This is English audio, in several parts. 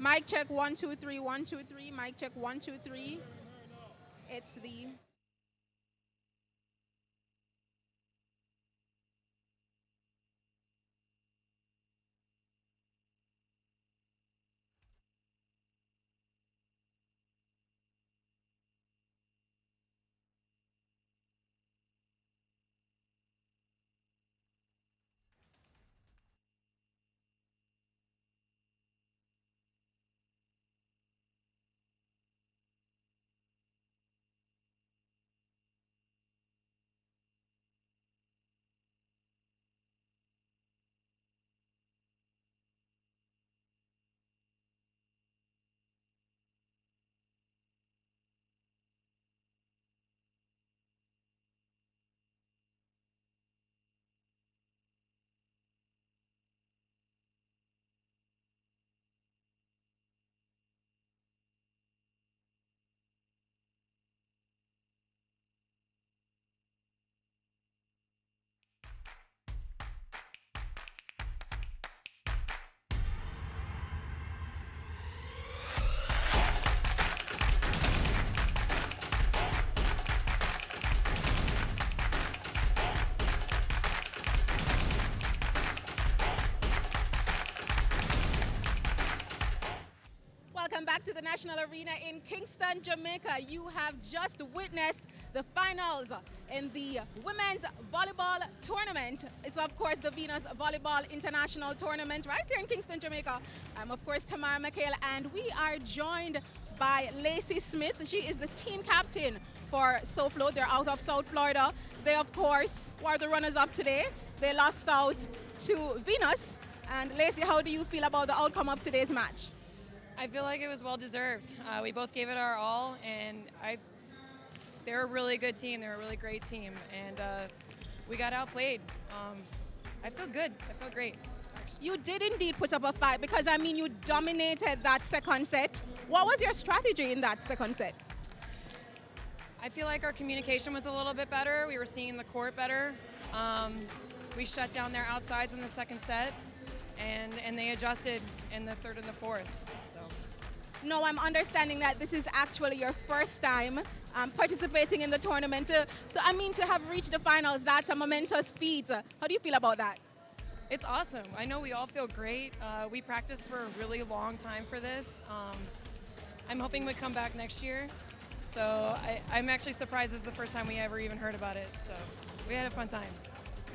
Mic check 1 2 3 1 2 3. Mic check 1 2 3. It's the Welcome back to the National Arena in Kingston, Jamaica. You have just witnessed the finals in the Women's Volleyball Tournament. It's, of course, the Venus Volleyball International Tournament right here in Kingston, Jamaica. I'm, of course, Tamara McHale, and we are joined by Lacey Smith. She is the team captain for SoFlo. They're out of South Florida. They, of course, were the runners-up today. They lost out to Venus. And Lacey, how do you feel about the outcome of today's match? I feel like it was well deserved. We both gave it our all, and they're a really good team. They're a really great team, and we got outplayed. I feel good. I feel great. You did indeed put up a fight because, I mean, you dominated that second set. What was your strategy in that second set? I feel like our communication was a little bit better. We were seeing the court better. We shut down their outsides in the second set, and they adjusted in the third and the fourth. No, I'm understanding that this is actually your first time participating in the tournament. So, I mean, to have reached the finals, that's a momentous feat. How do you feel about that? It's awesome. I know we all feel great. We practiced for a really long time for this. I'm hoping we come back next year. So I'm actually surprised it's the first time we ever even heard about it. So we had a fun time.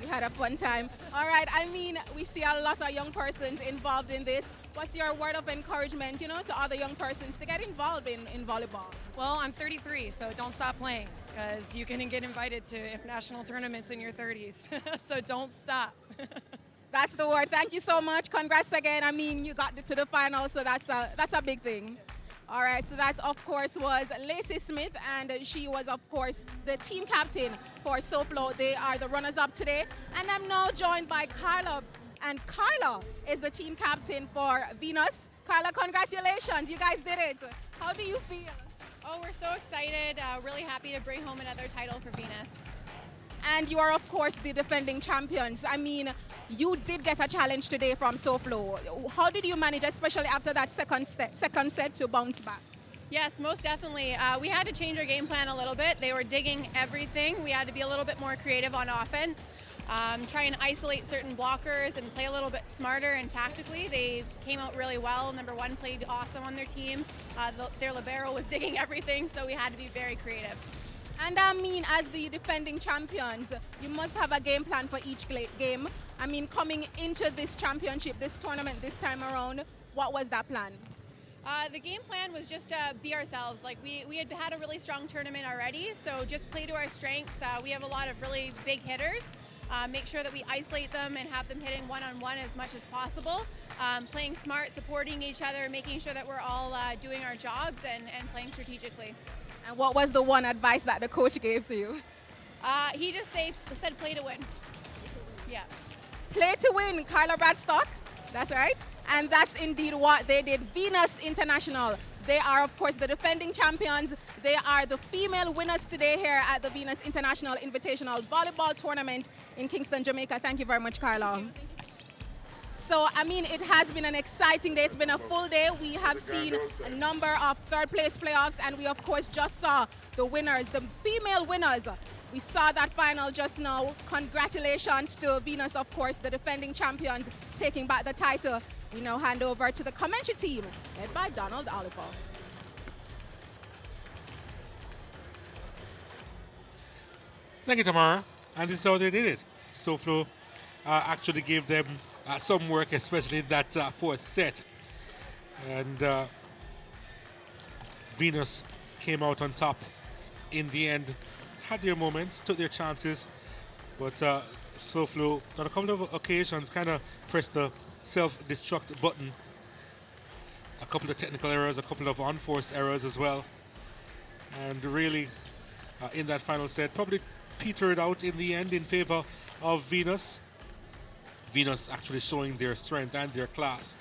We had a fun time. All right, I mean, we see a lot of young persons involved in this. What's your word of encouragement, you know, to other young persons to get involved in volleyball? Well, I'm 33, so don't stop playing, because you can get invited to international tournaments in your 30s. So don't stop. That's the word. Thank you so much. Congrats again. I mean, you got to the final, so that's a big thing. All right, so that, of course, was Lacey Smith, and she was, of course, the team captain for SoFlo. They are the runners-up today. And I'm now joined by Carla, and Carla is the team captain for Venus. Carla, congratulations. You guys did it. How do you feel? Oh, we're so excited. Really happy to bring home another title for Venus. And you are, of course, the defending champions. I mean, you did get a challenge today from SoFlo. How did you manage, especially after that second set, to bounce back? Yes, most definitely. We had to change our game plan a little bit. They were digging everything. We had to be a little bit more creative on offense, try and isolate certain blockers and play a little bit smarter and tactically. They came out really well. Number one played awesome on their team. Their libero was digging everything, so we had to be very creative. And I mean, as the defending champions, you must have a game plan for each game. I mean, coming into this championship, this tournament this time around, what was that plan? The game plan was just to be ourselves. Like we had a really strong tournament already, so just play to our strengths. We have a lot of really big hitters. Make sure that we isolate them and have them hitting one-on-one as much as possible. Playing smart, supporting each other, making sure that we're all doing our jobs and playing strategically. And what was the one advice that the coach gave to you? He just said play to win. Yeah. Play to win, Carla Bradstock. That's right. And that's indeed what they did. Venus International. They are, of course, the defending champions. They are the female winners today here at the Venus International Invitational Volleyball Tournament in Kingston, Jamaica. Thank you very much, Carla. Thank you. So, I mean, it has been an exciting day. It's been a full day. We have seen a number of third place playoffs, and we, of course, just saw the winners, the female winners. We saw that final just now. Congratulations to Venus, of course, the defending champions, taking back the title. We now hand over to the commentary team, led by Donald Oliver. Thank you, Tamara. And this is how they did it. SoFlo actually gave them some work, especially in that fourth set. And Venus came out on top in the end. Had their moments, took their chances, but SoFlo on a couple of occasions kind of pressed the self-destruct button. A couple of technical errors, a couple of unforced errors as well. And really, in that final set, probably petered out in the end in favor of Venus. Venus actually showing their strength and their class.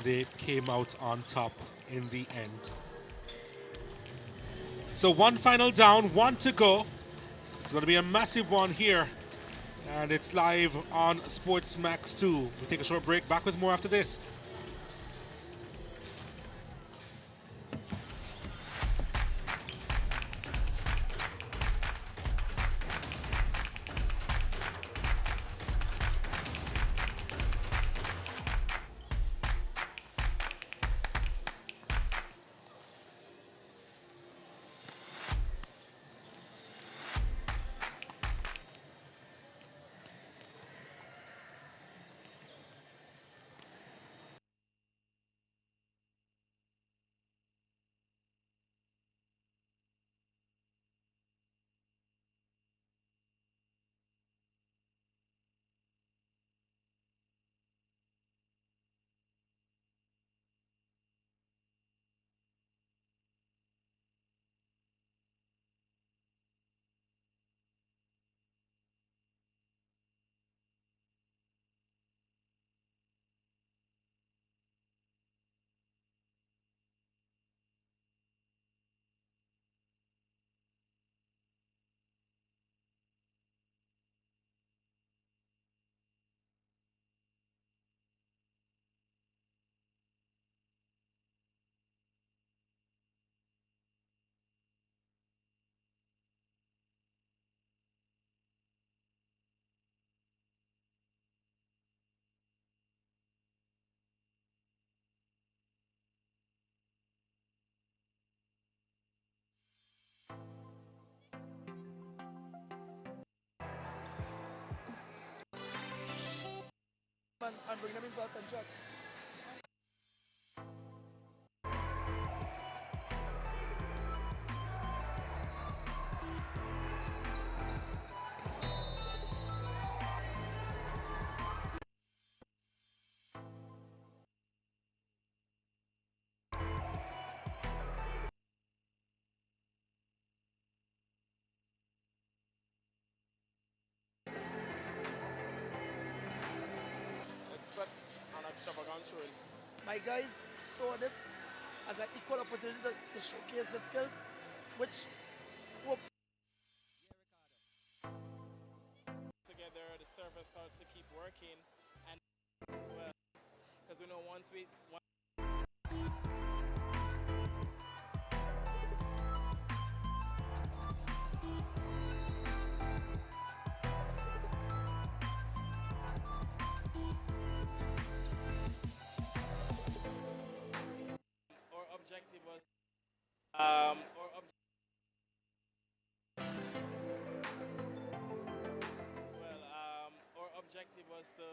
They came out on top in the end. So one final down, one to go. It's going to be a massive one here. And it's live on Sports Max 2. We'll take a short break, back with more after this. And bring them into a contract. Expect an extravagant showing. My guys saw this as an equal opportunity to showcase the skills, which hope together, the server started to keep working, and well, because we know once we our objective was our our objective was to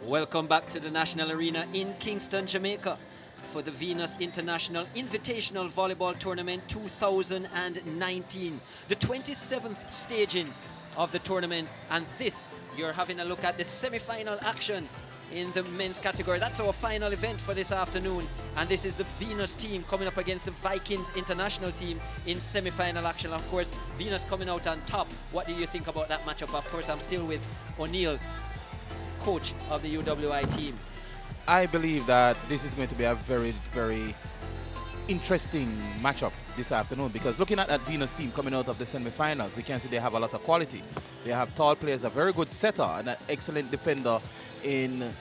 Welcome back to the National Arena in Kingston, Jamaica for the Venus International Invitational Volleyball Tournament 2019. The 27th staging of the tournament, and this, you're having a look at the semi-final action in the men's category. That's our final event for this afternoon, and this is the Venus team coming up against the Vikings international team in semi-final action. Of course, Venus coming out on top. What do you think about that matchup? Of course, I'm still with O'Neill, coach of the UWI team. I believe that this is going to be a very, very interesting matchup this afternoon, because looking at that Venus team coming out of the semi-finals, you can see they have a lot of quality. They have tall players, a very good setter, and an excellent defender in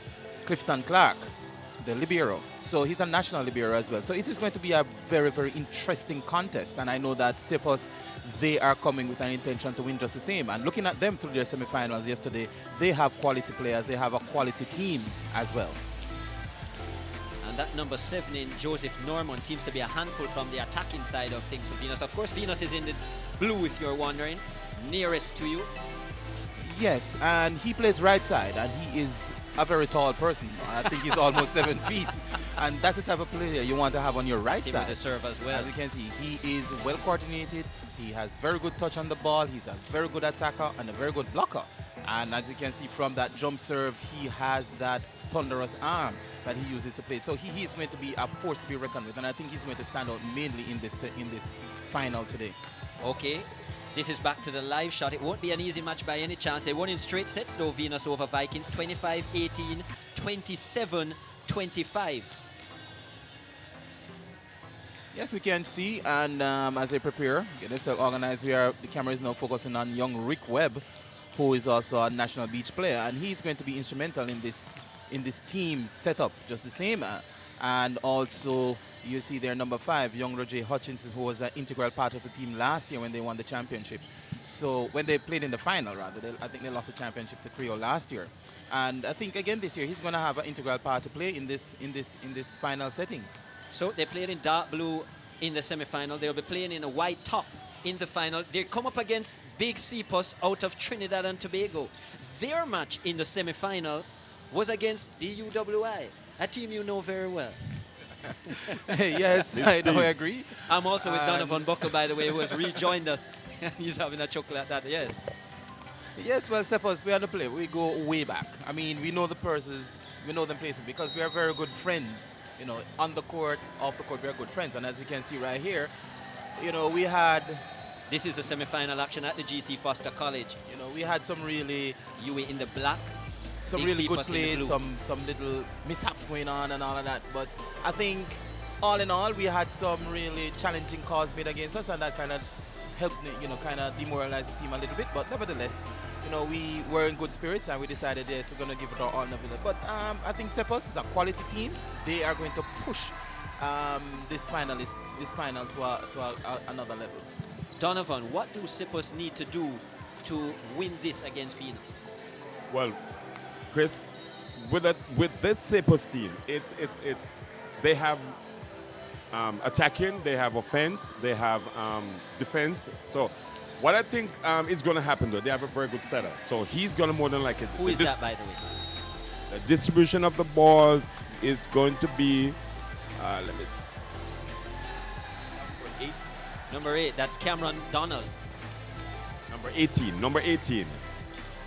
Clifton Clark, the libero. So he's a national libero as well. So it is going to be a very, very interesting contest, and I know that Sepos, they are coming with an intention to win just the same. And looking at them through their semi-finals yesterday, they have quality players, they have a quality team as well. And that number 7 in Joseph Norman seems to be a handful from the attacking side of things for Venus. Of course, Venus is in the blue, if you're wondering, nearest to you. Yes, and he plays right side, and he is a very tall person. I think he's almost 7 feet. And that's the type of player you want to have on your right Same side. with the serve as well. As you can see, he is well coordinated. He has very good touch on the ball. He's a very good attacker and a very good blocker. And as you can see from that jump serve, he has that thunderous arm that he uses to play. So he is going to be a force to be reckoned with, and I think he's going to stand out mainly in this final today. Okay, this is back to the live shot. It won't be an easy match by any chance. They won in straight sets though, Venus over Vikings, 25-18, 27-25. Yes, we can see, and as they prepare, get themselves organized, the camera is now focusing on young Rick Webb, who is also a national beach player, and he's going to be instrumental in this team setup just the same. And also you see there number 5, young Roger Hutchinson, who was an integral part of the team last year when they won the championship. So when they played in the final, rather, I think they lost the championship to Creole last year. And I think again this year he's going to have an integral part to play in this final setting. So they played in dark blue in the semi-final. They'll be playing in a white top in the final. They come up against Big Sepos out of Trinidad and Tobago. Their match in the semi-final was against the UWI, a team you know very well. Yes, I agree. I'm also with Donovan Buckle, by the way, who has rejoined us. He's having a chuckle at that, yes. Yes, well, Sepos, we are the play. We go way back. I mean, we know the persons, we know them places because we are very good friends. You know, on the court, off the court, we are good friends. And as you can see right here, you know, we had... This is the semi-final action at the GC Foster College. You know, we had some really... You were in the black. Some really good plays, some little mishaps going on and all of that. But I think, all in all, we had some really challenging calls made against us, and that kind of helped, you know, kind of demoralize the team a little bit. But nevertheless, you know, we were in good spirits, and we decided, yes, we're going to give it our all. But I think Sepos is a quality team. They are going to push this final to another level. Donovan, what do Sepos need to do to win this against Venus? Well, Chris, with this Sepos team, they have attacking, they have offense, they have defense. So what I think is going to happen, though, they have a very good setter. So he's going to more than likely. Who is that, by the way? The distribution of the ball is going to be, let me see, number 8. Number 8, that's Cameron Donald. Number 18.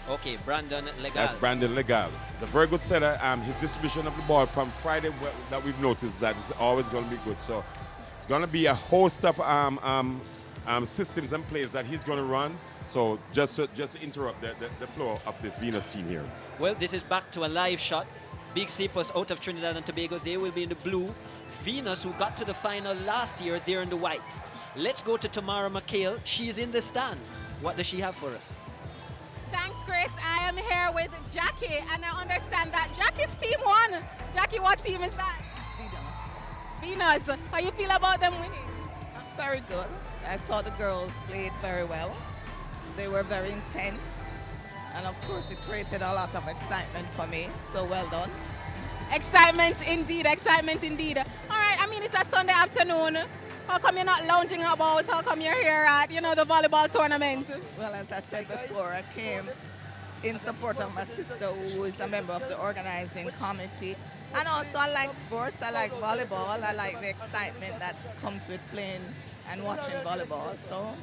Okay, Brandon Legal. That's Brandon Legal. He's a very good setter. His distribution of the ball from Friday that we've noticed that is always going to be good. So it's going to be a host of systems and plays that he's going to run. So just to interrupt the flow of this Venus team here. Well, this is back to a live shot. Big Sepos out of Trinidad and Tobago. They will be in the blue. Venus, who got to the final last year, they're in the white. Let's go to Tamara McHale. She's in the stands. What does she have for us? Thanks, Chris. I am here with Jackie, and I understand that Jackie's team won. Jackie, what team is that? Venus. How you feel about them winning? Very good. I thought the girls played very well. They were very intense, and of course it created a lot of excitement for me, so well done. Excitement indeed, excitement indeed. All right, I mean, it's a Sunday afternoon. How come you're not lounging about? How come you're here at, the volleyball tournament? Well, as I said before, I came in support of my sister who is a member of the organizing committee. And also I like sports, I like volleyball, I like the excitement that comes with playing and watching volleyball. So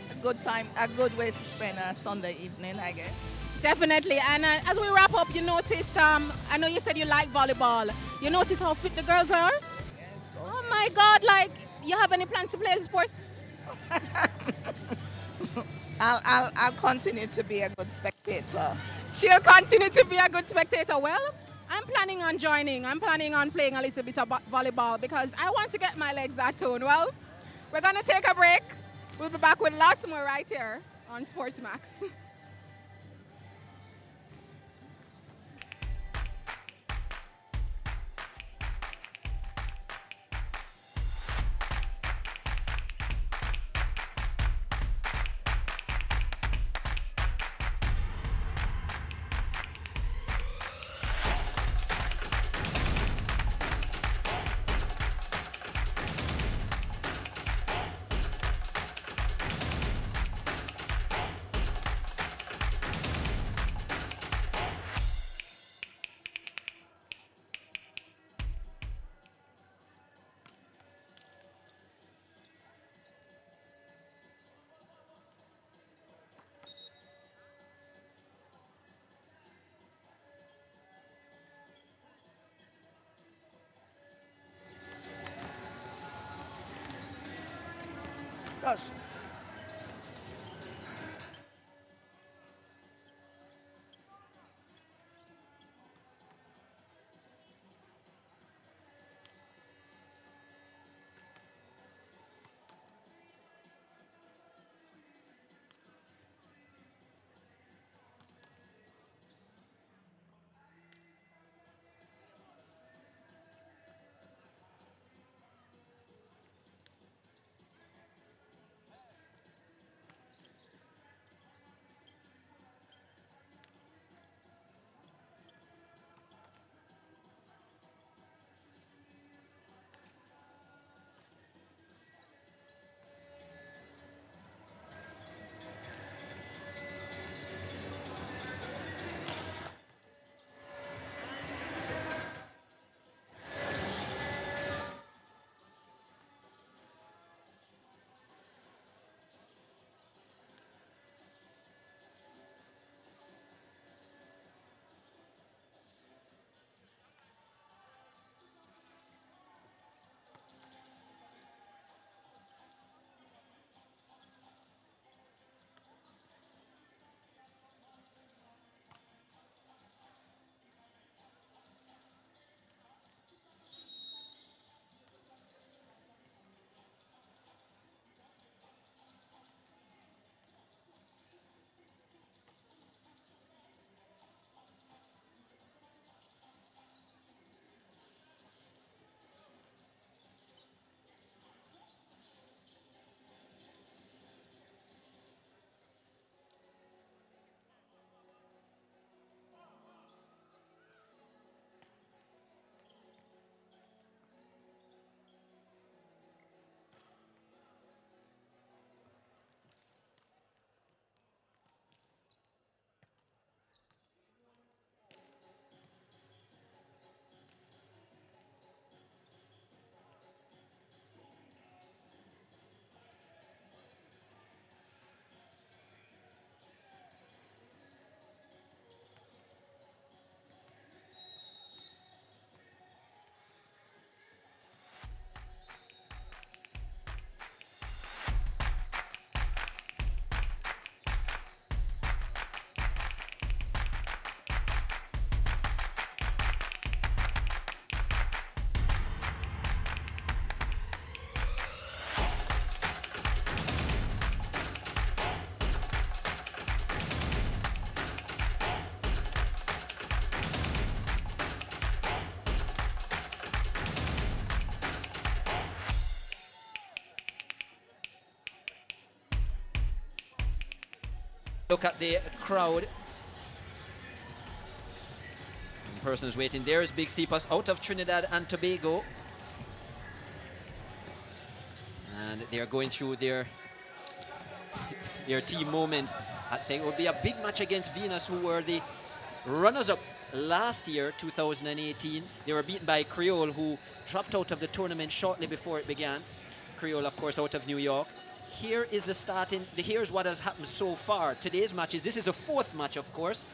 a good time, a good way to spend a Sunday evening, I guess. Definitely. And as we wrap up, you noticed, I know you said you like volleyball. You noticed how fit the girls are? Yes. Oh my God, like, you have any plans to play the sports? I'll continue to be a good spectator. She'll continue to be a good spectator. Well, I'm planning on joining. I'm planning on playing a little bit of volleyball because I want to get my legs that tone. Well, we're going to take a break. We'll be back with lots more right here on Sports Max. Gosh. Look at the crowd. The person who's waiting there is Big Sepos out of Trinidad and Tobago. And they are going through their team moments. I'd say it would be a big match against Venus, who were the runners-up last year, 2018. They were beaten by Creole, who dropped out of the tournament shortly before it began. Creole, of course, out of New York. Here is the starting. Here's what has happened so far. Today's matches. This is a fourth match, of course.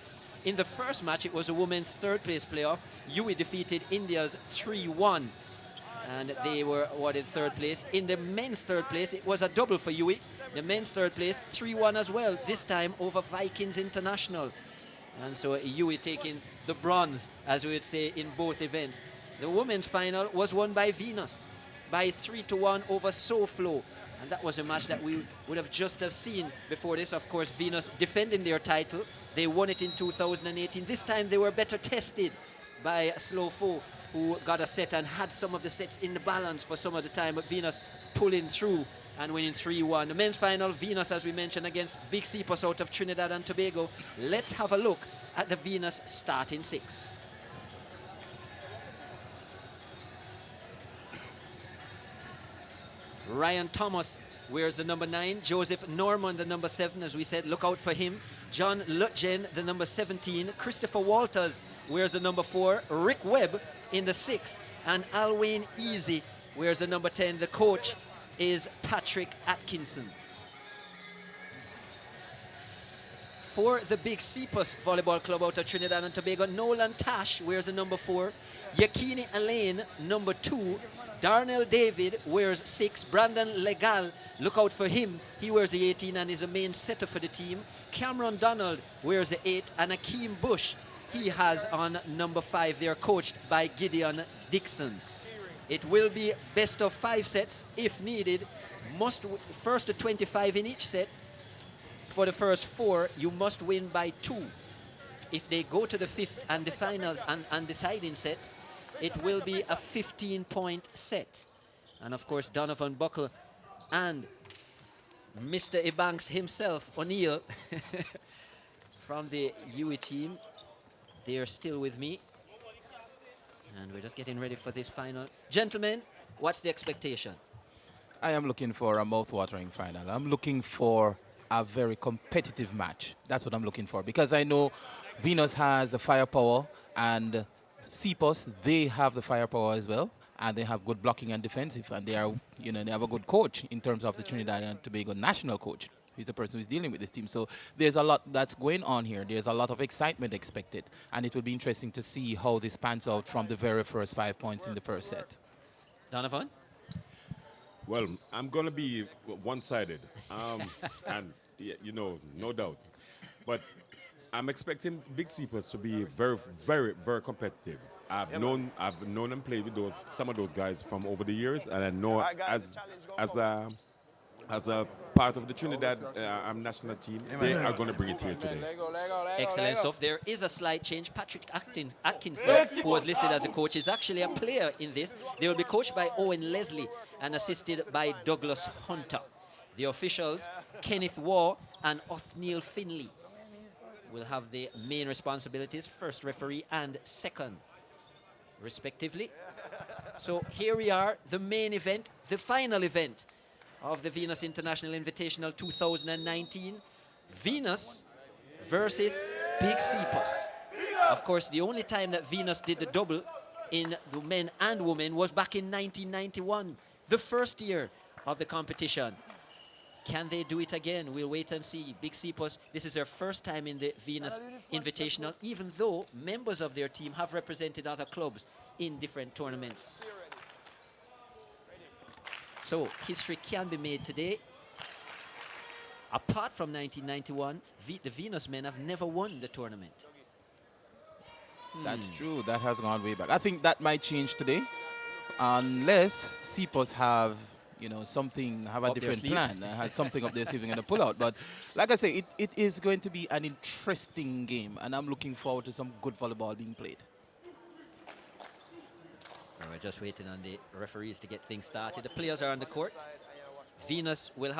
In the first match, it was a women's third-place playoff. UE defeated India's 3-1, and they were awarded third place. In the men's third place, it was a double for UE. The men's third place, 3-1 as well, this time over Vikings International. And so UE taking the bronze, as we would say, in both events. The women's final was won by Venus by 3-1 over SoFlo. And that was a match that we would have just have seen before this. Of course, Venus defending their title. They won it in 2018. This time they were better tested by Slowfo, who got a set and had some of the sets in the balance for some of the time. But Venus pulling through and winning 3-1. The men's final, Venus, as we mentioned, against Big Sepos out of Trinidad and Tobago. Let's have a look at the Venus starting six. Ryan Thomas wears the number 9. Joseph Norman, the number 7, as we said, look out for him. John Lutjen, the number 17. Christopher Walters wears the number 4. Rick Webb in the 6. And Alwyn Easy wears the number 10. The coach is Patrick Atkinson. For the Big Sepos Volleyball Club out of Trinidad and Tobago, Nolan Tash wears the number 4. Yakini Elaine, number 2. Darnell David wears 6. Brandon Legal, look out for him. He wears the 18 and is a main setter for the team. Cameron Donald wears the 8. And Akeem Bush, he has on number 5. They are coached by Gideon Dixon. It will be best of 5 sets if needed. First to 25 in each set. For the first 4, you must win by 2. If they go to the 5th and the finals and deciding set, it will be a 15-point set. And of course, Donovan Buckle and Mr. Ebanks himself, O'Neill, from the UE team, they are still with me. And we're just getting ready for this final. Gentlemen, what's the expectation? I am looking for a mouth-watering final. I'm looking for a very competitive match. That's what I'm looking for, because I know Venus has the firepower, and Sepos, they have the firepower as well, and they have good blocking and defensive, and they are, they have a good coach in terms of the Trinidad and Tobago national coach. He's the person who's dealing with this team. So there's a lot that's going on here. There's a lot of excitement expected, and it will be interesting to see how this pans out from the very first 5 points in the first set. Donovan? Well, I'm going to be one-sided, and no doubt. But I'm expecting Big Sepos to be very, very, very competitive. I've known and played with some of those guys from over the years, and I know as a part of the Trinidad national team, they are going to bring it here today. Excellent stuff. There is a slight change. Patrick Atkinson, who was listed as a coach, is actually a player in this. They will be coached by Owen Leslie and assisted by Douglas Hunter. The officials, Kenneth Waugh and Othniel Finley, will have the main responsibilities, first referee and second, respectively. So here we are, the main event, the final event of the Venus International Invitational 2019. Venus versus Big Sepos. Of course, the only time that Venus did the double in the men and women was back in 1991, the first year of the competition. Can they do it again? We'll wait and see. Big Sepos, this is their first time in the Venus Invitational, even though members of their team have represented other clubs in different tournaments. So history can be made today. Apart from 1991, the Venus men have never won the tournament. That's true. That has gone way back. I think that might change today, unless Sepos have, something, have a different plan, has something up their sleeve and going to pull out. But like I say, it is going to be an interesting game, and I'm looking forward to some good volleyball being played. We're just waiting on the referees to get things started. The players are on the court. Venus will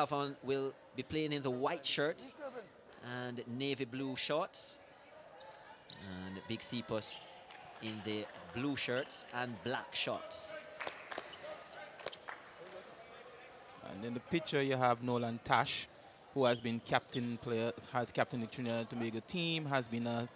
be playing in the white shirts and navy blue shorts, and Big Sepos in the blue shirts and black shorts. And in the picture you have Nolan Tash, who has been has captained the Trinidad and Tobago team, has been a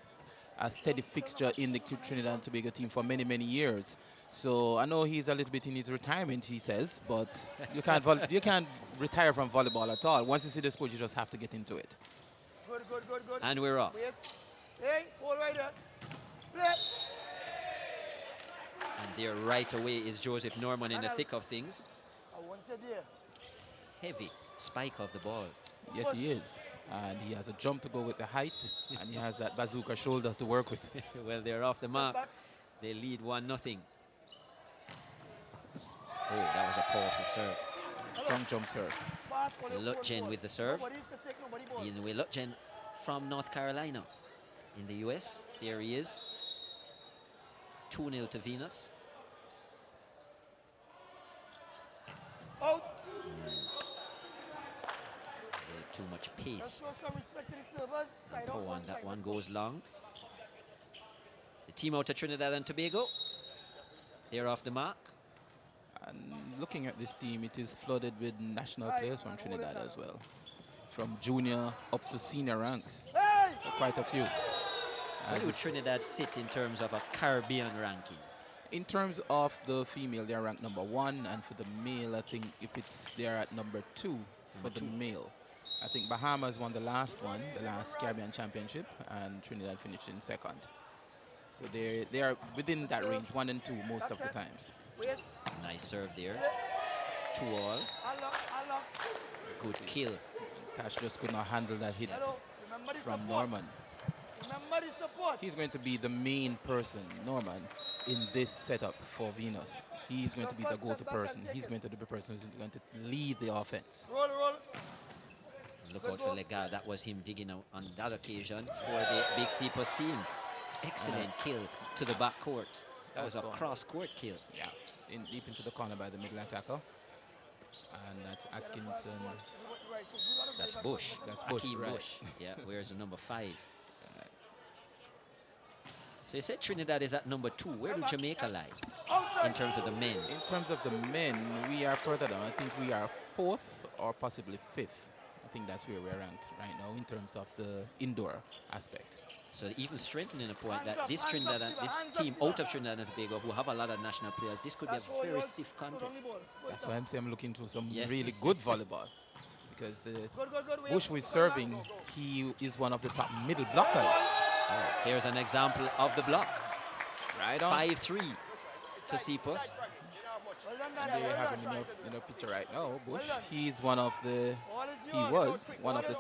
steady fixture in the Trinidad and Tobago team for many, many years. So I know he's a little bit in his retirement, he says, but you can't retire from volleyball at all. Once you see the sport, you just have to get into it. Good, good, good, good. And we're off. Hey, hold right there. Play. And there right away is Joseph Norman in the thick of things. I want you there. Heavy spike of the ball. Yes, he is. And he has a jump to go with the height, and he has that bazooka shoulder to work with. Well, they're off the mark. They lead 1-0. Oh, that was a powerful serve. Strong jump serve. Lutjen with the serve. Ian Lutjen from North Carolina in the US. There he is. 2-0 to Venus. Out. Too much pace. Let's show some respect to the servers. Side out, Oh, and that side. one goes long. The team out of Trinidad and Tobago. They're off the mark. And looking at this team, it is flooded with national players from Trinidad as well. From junior up to senior ranks. Hey! So quite a few. Where would Trinidad sit in terms of a Caribbean ranking? In terms of the female, they are ranked #1, and for the male, I think they are at #2 for the male. I think Bahamas won the last Caribbean Championship, and Trinidad finished in second. So they are within that range, 1 and 2 most of the times. Nice serve there. 2-all. Good kill. Tash just could not handle that hit from Norman. Remember the support. He's going to be the main person, Norman, in this setup for Venus. He's going to be the go-to person. He's going to be the person who's going to lead the offense. Roll, roll. Look out for Legal. That was him digging out on that occasion for the Big Sepos team. Excellent kill to the back court. That was a cross-court kill. Yeah, deep into the corner by the middle attacker. And that's Atkinson. That's Bush. That's Bush, Akeem right. Bush. Yeah, where's the number 5? So you said Trinidad is at #2. Where do Jamaica lie in terms of the men? In terms of the men, we are further down. I think we are 4th or possibly 5th. I think that's where we're ranked right now in terms of the indoor aspect. So even strengthening the point that this Trinidad and this team out of Trinidad and Tobago, who have a lot of national players, this could be a very stiff contest. That's why I'm saying I'm looking to some really good volleyball. Because the Bush who is serving, he is one of the top middle blockers. Oh, here's an example of the block. Right on. 5-3 to Sepos. And there you have him in a picture right now, Bush. He was one of the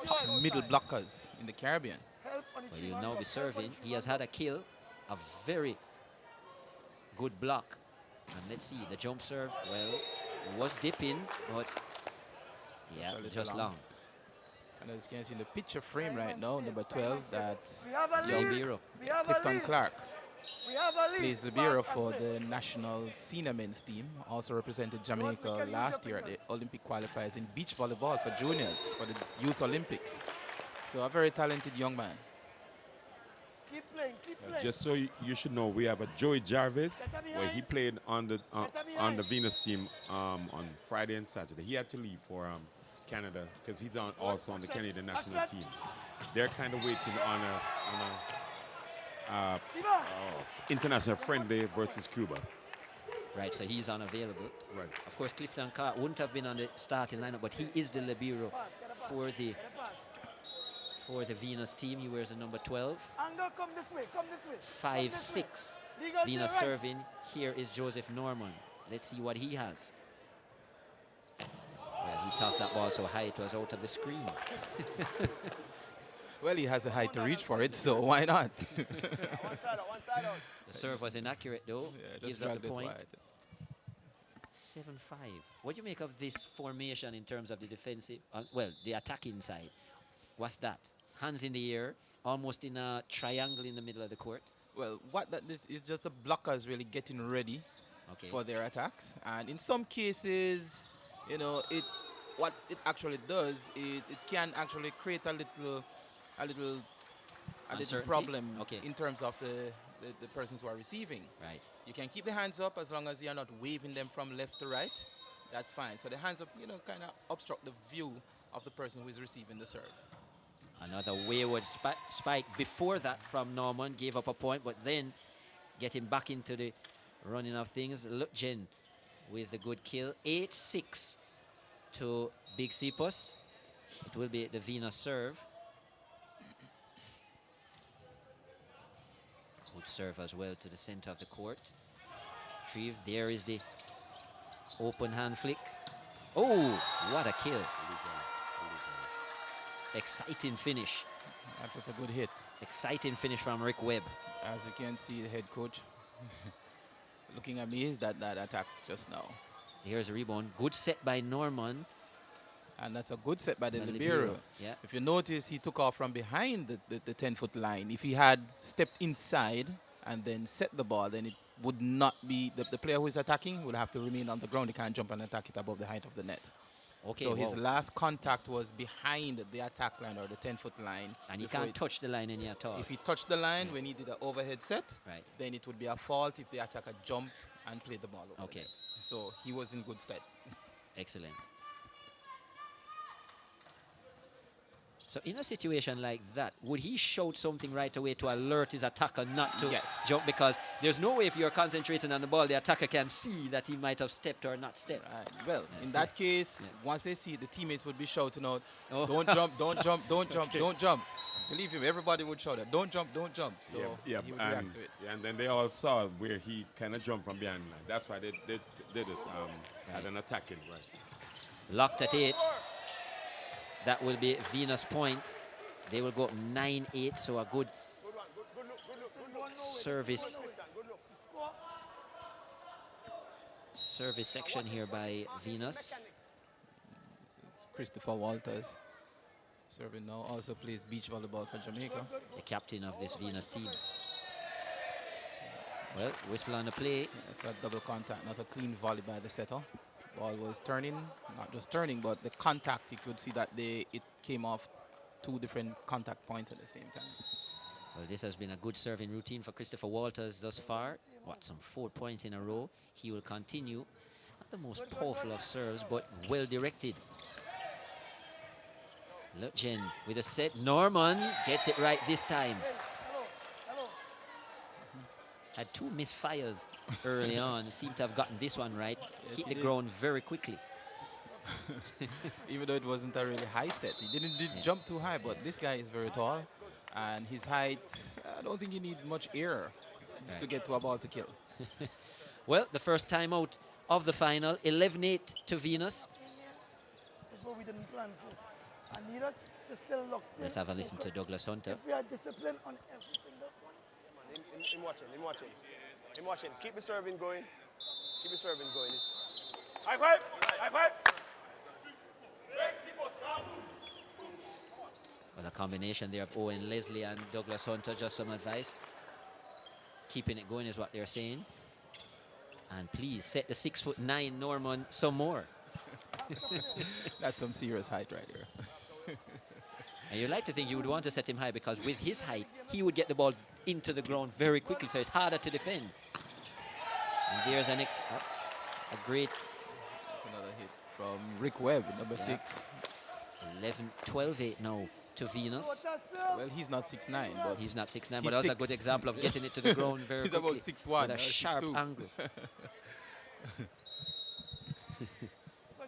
top middle blockers in the Caribbean. Well, he'll now be serving. He has had a kill, a very good block. And let's see, the jump serve, well, it was dipping, but yeah, just long. And as you can see in the picture frame right now, number 12, that's Libero. Clifton Clark. Plays Libero for the national senior men's team. Also represented Jamaica last year at the Olympic qualifiers in beach volleyball for juniors for the Youth Olympics. So a very talented young man. Keep playing, keep playing. Just so you should know, we have a Joey Jarvis, where he played on the Venus team on Friday and Saturday. He had to leave for Canada because he's also on the Canadian national team. They're kind of waiting on a international friendly versus Cuba. Right, so he's unavailable. Right. Of course, Clifton Clark wouldn't have been on the starting lineup, but he is the libero for the Venus team. He wears the number 12. Angle, come this way, come this way. 5-6. Venus serving. Here is Joseph Norman. Let's see what he has. Well, he tossed that ball so high it was out of the screen. Well, he has a height to reach for it, so why not? One side out, one side out. The serve was inaccurate, though. Yeah, Gives up the point. 7-5. What do you make of this formation in terms of the defensive, well, the attacking side? What's that? Hands in the air, almost in a triangle in the middle of the court. Well, this is just the blockers really getting ready for their attacks. And in some cases, you know, what it actually does is it can actually create a little problem in terms of the persons who are receiving. Right. You can keep the hands up as long as you're not waving them from left to right. That's fine. So the hands up, you know, kind of obstruct the view of the person who is receiving the serve. Another wayward spike before that from Norman, gave up a point, but then getting back into the running of things. Lutjen with the good kill. 8-6 to Big Sepos. It will be the Venus serve. Good serve as well to the center of the court. Retrieve. There is the open hand flick. Oh, what a kill. Exciting finish. That was a good hit. Exciting finish from Rick Webb. As we can see, the head coach looking at me is that attack just now. Here's a rebound. Good set by Norman. And that's a good set by the By libero. libero, yeah. If you notice, he took off from behind the 10-foot line. If he had stepped inside and then set the ball, then it would not be, the player who is attacking would have to remain on the ground. He can't jump and attack it above the height of the net. Okay, so his last contact was behind the attack line or the 10-foot line. And he can't touch the line any at all. If he touched the line when he did an overhead set, right, then it would be a fault if the attacker jumped and played the ball over. Okay. So he was in good stead. Excellent. So in a situation like that, would he shout something right away to alert his attacker not to jump? Because there's no way if you're concentrating on the ball, the attacker can see that he might have stepped or not stepped. Right. Well, in that case, once they see it, the teammates would be shouting out, don't jump, don't jump, don't jump, don't jump. Believe him, everybody would shout that, don't jump, don't jump. So he would react to it. Yeah, and then they all saw where he kind of jumped from behind the line. That's why they just had an attacking, right? Locked at 8. That will be Venus point. They will go 9-8, so a good service section here by Venus. Christopher Walters serving now, also plays beach volleyball for Jamaica. The captain of this Venus team. Well, whistle on the play. That's a double contact, not a clean volley by the setter. Ball was turning, not just turning, but the contact, you could see that it came off 2 different contact points at the same time. Well, this has been a good serving routine for Christopher Walters thus far. Some 4 points in a row. He will continue. Not the most powerful of serves, but well directed. Lutjen with a set. Norman gets it right this time. Had 2 misfires early on. Seemed to have gotten this one right. Hit the ground very quickly. Even though it wasn't a really high set. He didn't jump too high, but this guy is very tall. And his height, I don't think you need much air to get to a ball to kill. Well, the first time out of the final, 11-8 to Venus. That's what we didn't plan for. I need us to still look. Let's have a listen to Douglas Hunter. If we are disciplined on every single point. I'm watching. Keep the serving going. Keep the serving going. High five! High five! Well, a combination there of Owen Leslie and Douglas Hunter, just some advice. Keeping it going is what they're saying. And please set the 6'9" Norman some more. That's some serious height right here. And you'd like to think you would want to set him high, because with his height, he would get the ball into the ground very quickly, so it's harder to defend. And there's a great... That's another hit from Rick Webb, number 6. 12-8 now to Venus. Well, he's not 6'9", but... He's not 6'9", but that's a good example of getting it to the ground very he's quickly. He's about 6'1". With a sharp angle. Because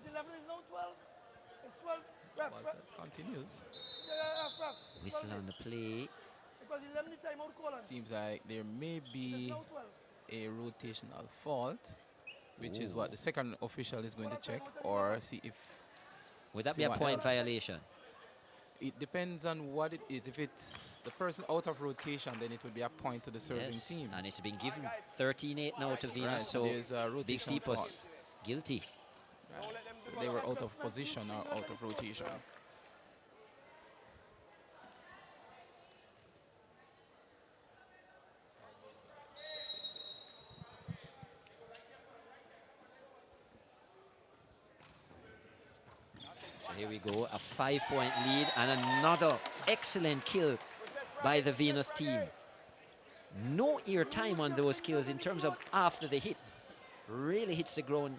11 is now 12. It's 12. Walters continues. Whistle on the play. Seems like there may be a rotational fault, which is what the second official is going to check, or see if... Would that be a point violation? It depends on what it is. If it's the person out of rotation, then it would be a point to the serving team. And it's been given 13-8 now to Venus, right, so there's a Big rotational Sepos fault. guilty. Right. So they were out of position or out of rotation. So here we go, a 5-point lead and another excellent kill by the Venus team. No ear time on those kills in terms of after the hit. Really hits the ground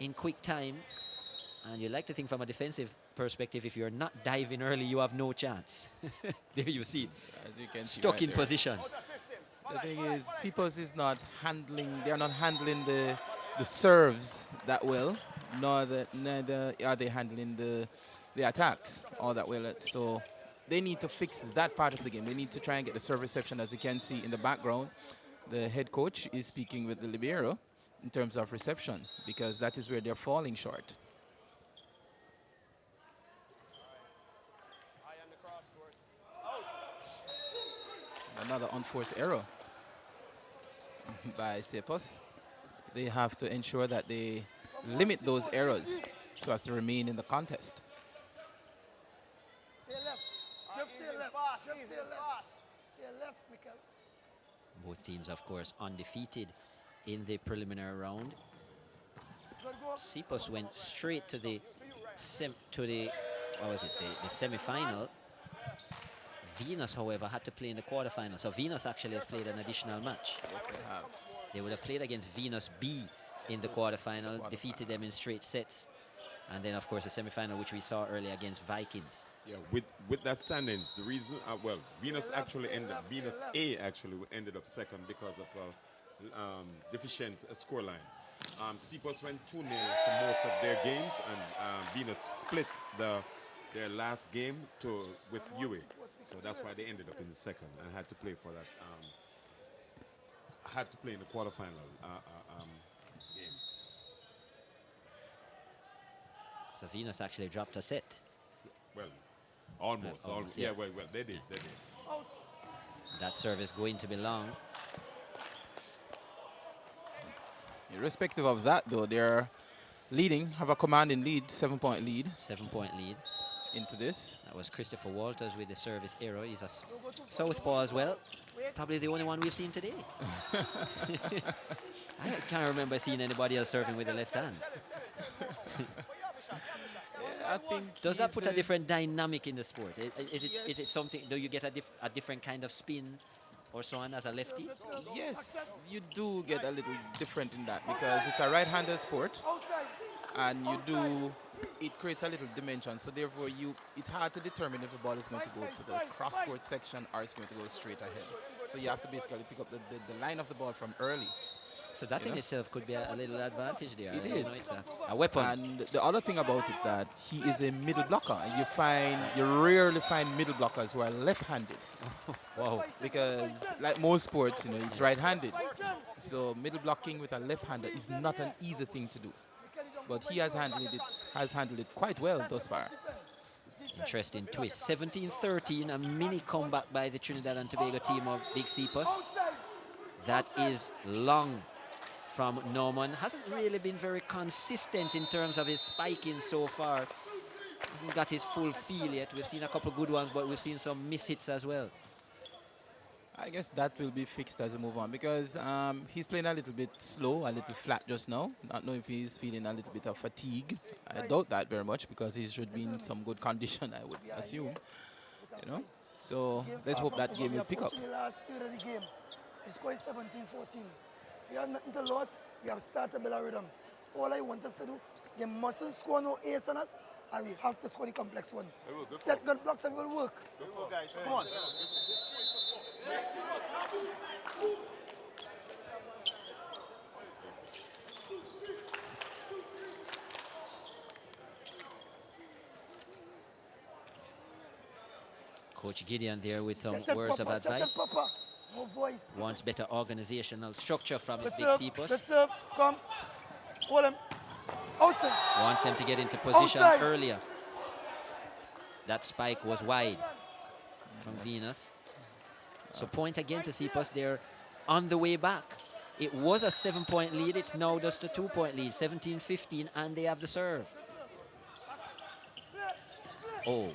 in quick time. And you like to think from a defensive perspective, if you're not diving early, you have no chance. There you see it. As you can see Stuck right in there. position. The thing is, Sepos is not handling, they're not handling the serves that well, neither are they handling the attacks all that well. So they need to fix that part of the game. They need to try and get the serve reception. As you can see in the background, the head coach is speaking with the libero in terms of reception, because that is where they're falling short. Another unforced error by Sepos. They have to ensure that they limit those errors so as to remain in the contest. Both teams, of course, undefeated in the preliminary round. Sepos went straight to the the semi-final. Venus, however, had to play in the quarterfinal. So Venus actually has played an additional match. Yes, they have. They would have played against Venus B in the quarterfinal, defeated them in straight sets. And then, of course, the semi-final, which we saw earlier against Vikings. Yeah, with that standings, the reason, well, Venus A actually ended up second because of a deficient scoreline. Sepos went 2-0 for most of their games, and Venus split their last game with UA. So that's why they ended up in the second and had to play for that. Had to play in the quarterfinal games. So Venus actually dropped a set. Well, almost. Yeah, well, they did. That serve is going to be long. Irrespective of that, though, they're leading, have a commanding lead, 7-point lead. 7-point lead. Into this. That was Christopher Walters with the service error. He's a southpaw as well. Probably the only one we've seen today. I can't remember seeing anybody else serving with the left hand. Yeah, I think does that put a different dynamic in the sport? Is it something? Do you get a different kind of spin or so on as a lefty? Yes, you do get a little different in that, because it's a right-handed sport, and it creates a little dimension. So therefore, it's hard to determine if the ball is going to go to the cross-court section or it's going to go straight ahead. So you have to basically pick up the line of the ball from early. So that in itself could be a little advantage there. It is. It's a weapon. And the other thing about it that he is a middle blocker. You rarely find middle blockers who are left-handed. Wow. Because like most sports, it's right-handed. So middle blocking with a left-hander is not an easy thing to do. But he has handled it quite well thus far. Interesting twist. 17-13, a mini comeback by the Trinidad and Tobago team of Big Sepos. That is long from Norman. Hasn't really been very consistent in terms of his spiking so far. Hasn't got his full feel yet. We've seen a couple good ones, but we've seen some mishits as well. I guess that will be fixed as we move on, because he's playing a little bit slow, a little flat just now. Not know if he's feeling a little bit of fatigue. I doubt that very much, because he should be in some good condition, I would assume. So let's hope that game will pick up. It's quite 17-14. We have nothing to lose. We have started to build a rhythm. All I want us to do, they mustn't score no ace on us, and we have to score the complex one. Set good blocks and we'll work. Good work, guys. Come on. Coach Gideon there with some words of advice. Wants better organizational structure from his Big Sepos. Let's serve. Come. Hold him. Outside. Wants them to get into position earlier. That spike was wide from Venus. So point again to Sepos. They're on the way back. It was a 7-point lead. It's now just a 2-point lead. 17-15, and they have the serve. Oh.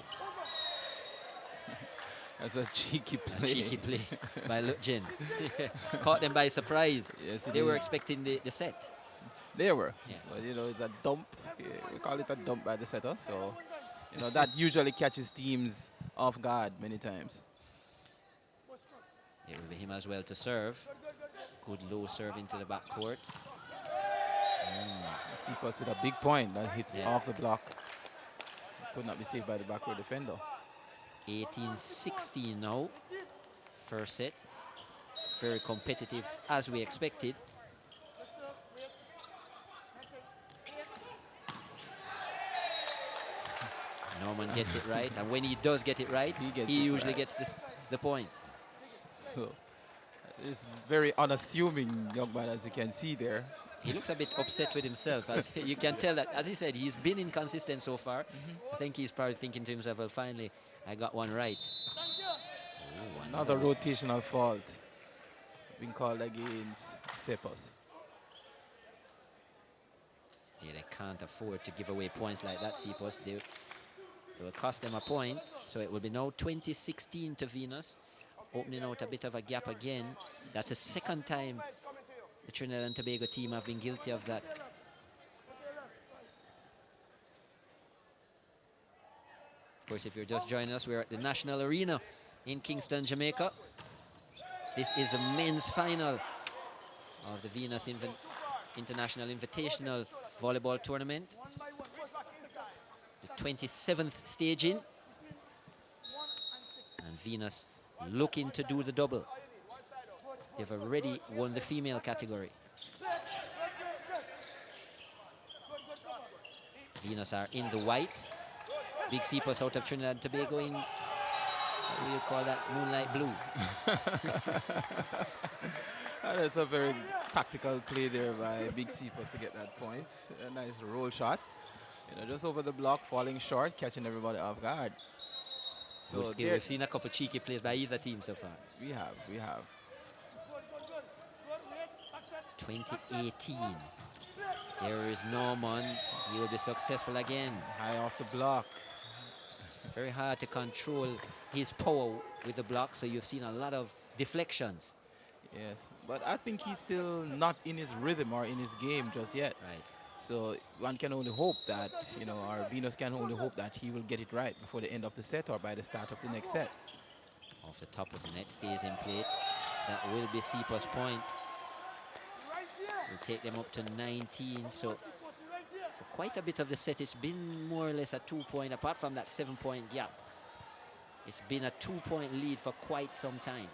That's a cheeky play. Cheeky play by Jin. Caught them by surprise. Yes, they were expecting the set. They were. Yeah. But, it's a dump. We call it a dump by the setter. So, that usually catches teams off guard many times. It will be him as well to serve. Good low serve into the backcourt. Sepos with a big point that hits off the block. Could not be saved by the back row defender. 18-16 now. First set. Very competitive as we expected. Norman gets it right, and when he does get it right, he usually gets the point. So, it's very unassuming young man, as you can see there. He looks a bit upset with himself, as you can tell that, as he said, he's been inconsistent so far. I think he's probably thinking to himself, well, finally, I got one right. Oh, another rotational fault being called against Sepos. Yeah, they can't afford to give away points like that, Sepos. They will cost them a point, so it will be now 20-16 to Venus, opening out a bit of a gap again. That's the second time the Trinidad and Tobago team have been guilty of that. Of course, if you're just joining us, we're at the National Arena in Kingston, Jamaica. This is a men's final of the Venus International Invitational Volleyball Tournament. The 27th staging. And Venus looking to do the double. They've already won the female category. Venus are in the white. Big Sepos out of Trinidad and Tobago in, what do you call that, moonlight blue. That's a very tactical play there by Big Sepos to get that point. A nice roll shot. You know, just over the block, falling short, catching everybody off guard. So we've seen a couple cheeky plays by either team so far. We have. 2018. There is Norman. He will be successful again. High off the block. Very hard to control his power with the block, so you've seen a lot of deflections. Yes, but I think he's still not in his rhythm or in his game just yet. Right. So one can only hope that, you know, our Venus can only hope that he will get it right before the end of the set or by the start of the next set. Off the top of the net, stays in play. That will be Sepos' point. We'll take them up to 19. So for quite a bit of the set, it's been more or less a 2-point, apart from that 7-point gap. It's been a 2-point lead for quite some time.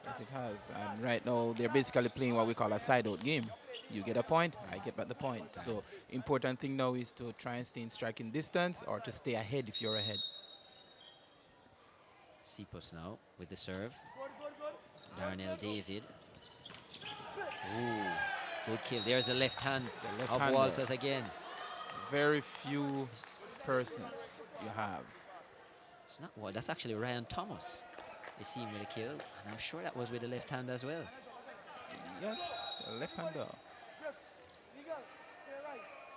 Yes, it has. And right now, they're basically playing what we call a side-out game. You get a point, I get back the point. So important thing now is to try and stay in striking distance or to stay ahead if you're ahead. Sepos now with the serve. Darnell David. Ooh, good kill. There's a left hand of Walters again. Very few persons you have. It's not well, that's actually Ryan Thomas. You see him with a kill, and I'm sure that was with the left hand as well. Yes, a left-hander.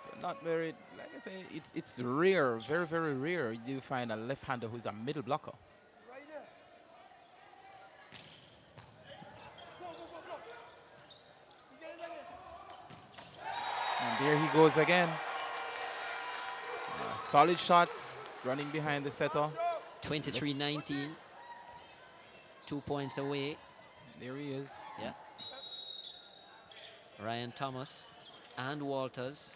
So not very, like I say, it's rare, very, very rare you do find a left-hander who's a middle blocker. And there he goes again. Solid shot, running behind the setter. 23-19. 2 points away. There he is. Yeah. Ryan Thomas and Walters.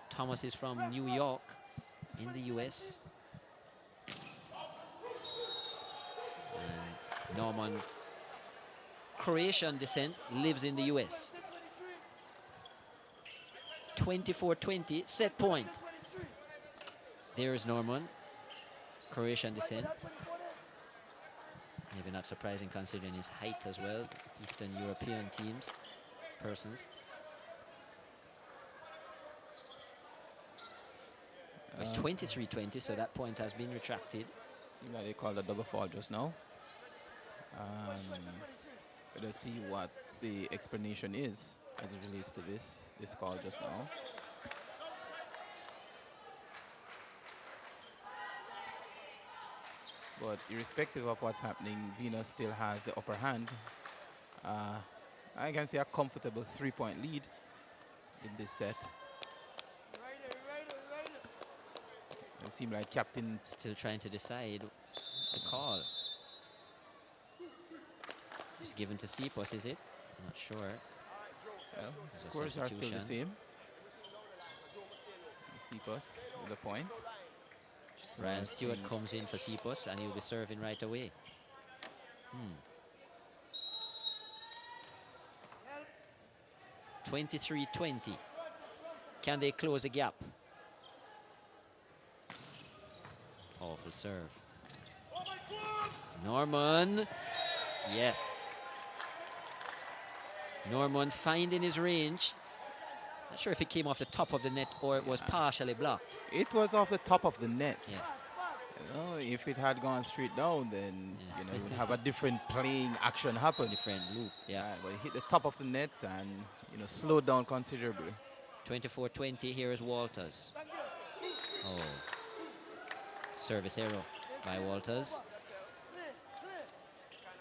Thomas is from New York in the US. And Norman, Croatian descent, lives in the US. 24-20, set point. There's Norman, Croatian descent. Maybe not surprising considering his height as well. Eastern European persons. It's 23-20, so that point has been retracted. Seems like they called a double fault just now. Let's see what the explanation is as it relates to this call just now. But irrespective of what's happening, Venus still has the upper hand. I can see a comfortable 3-point lead in this set. It seems like Captain still trying to decide the call. It's given to Sepos, is it? I'm not sure. Well, The scores are still the substitution. same. Sepos with a point. So Ryan it's Stewart been- comes in for Sepos and he'll be serving right away. 23-20. Can they close the gap? Awful serve. Norman. Yes. Norman finding his range. Not sure if it came off the top of the net or it was partially blocked. It was off the top of the net. Yeah. You know, if it had gone straight down, then Yeah. you know, you would have a different playing action happen. Different loop. Yeah. But it hit the top of the net and slowed down considerably. 24-20. Here is Walters. Oh. Service error by Walters.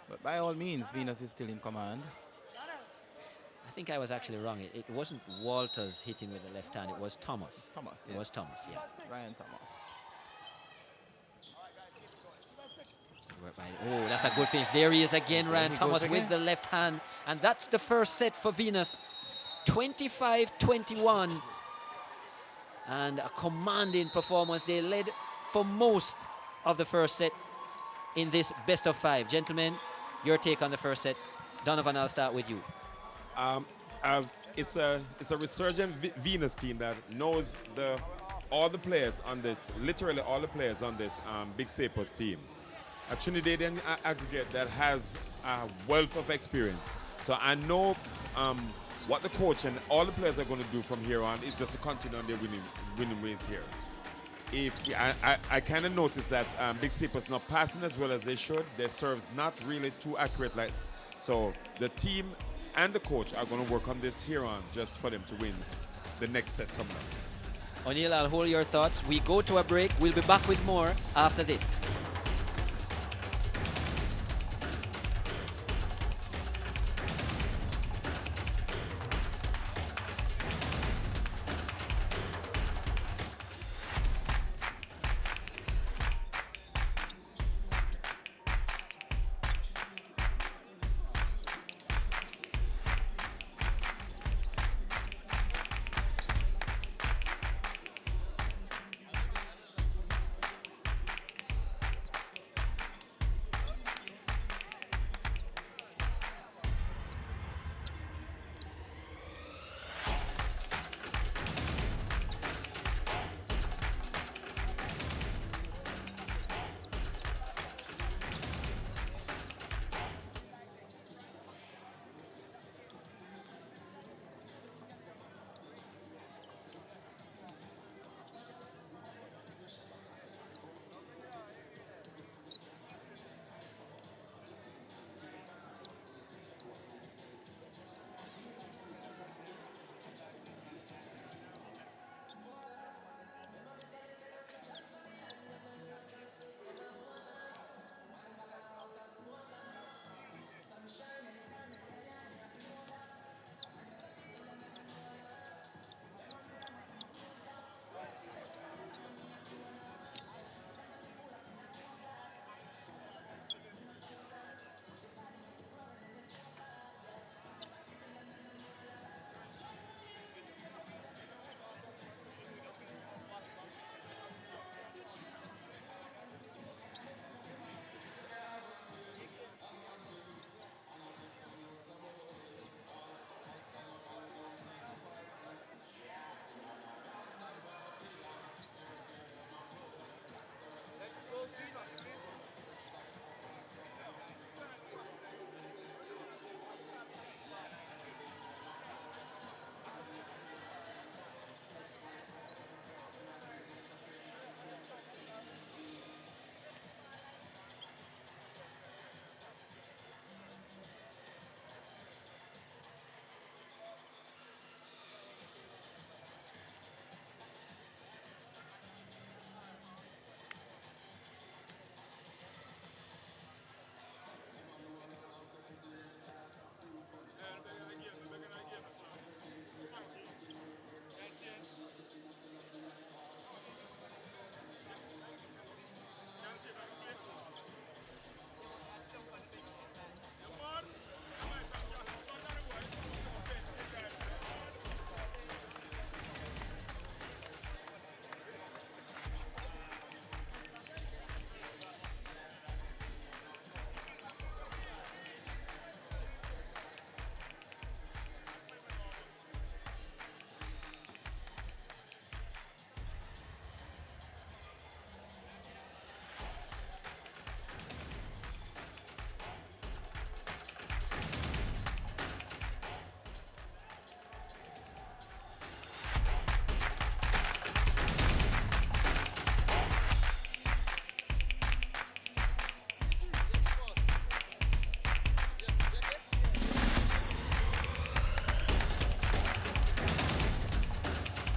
But by all means, Venus is still in command. I think I was actually wrong. It wasn't Walters hitting with the left hand. It was Thomas. Thomas. It was Thomas, yeah. Ryan Thomas. Oh, that's a good finish. There he is again, There Ryan he Thomas goes with again. the left hand. And that's the first set for Venus. 25-21. And a commanding performance. They led for most of the first set in this best of 5. Gentlemen, your take on the first set. Donovan, I'll start with you. It's a resurgent Venus team that knows all the players on this, literally all the players on this Big Sepos team. A Trinidadian aggregate that has a wealth of experience. So I know what the coach and all the players are going to do from here on is just to continue on their winning ways here. I kind of noticed that Big Sepos not passing as well as they should. Their serves not really too accurate. So the team and the coach are going to work on this here on just for them to win the next set coming up. O'Neill, I'll hold your thoughts. We go to a break. We'll be back with more after this.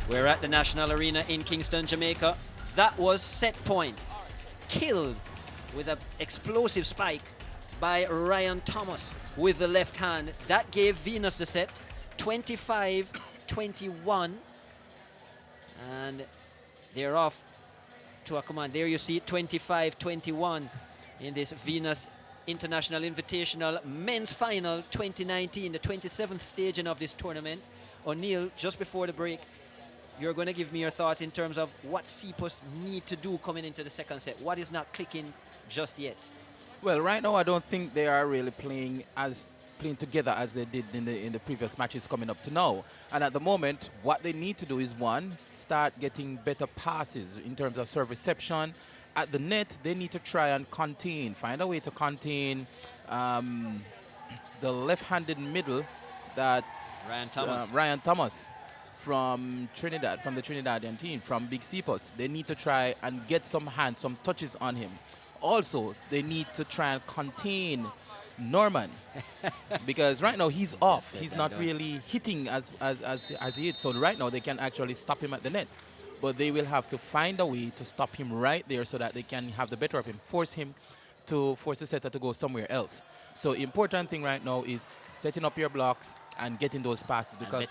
We're at the National Arena in Kingston, Jamaica. That was set point. Killed with an explosive spike by Ryan Thomas with the left hand. That gave Venus the set, 25-21. And they're off to a command. There you see it, 25-21 in this Venus International Invitational Men's Final 2019, the 27th staging of this tournament. O'Neill, just before the break, you're going to give me your thoughts in terms of what Sepos need to do coming into the second set. What is not clicking just yet? Well, right now I don't think they are really playing together as they did in the previous matches coming up to now. And at the moment, what they need to do is, one, start getting better passes in terms of serve reception. At the net, they need to try and find a way to contain the left-handed middle that Ryan Thomas from Trinidad, from the Trinidadian team, from Big Sepos. They need to try and get some touches on him. Also, they need to try and contain Norman because right now he's off. He's not really hitting as he is. So right now they can actually stop him at the net. But they will have to find a way to stop him right there so that they can have the better of him, force the setter to go somewhere else. So important thing right now is setting up your blocks and getting those passes because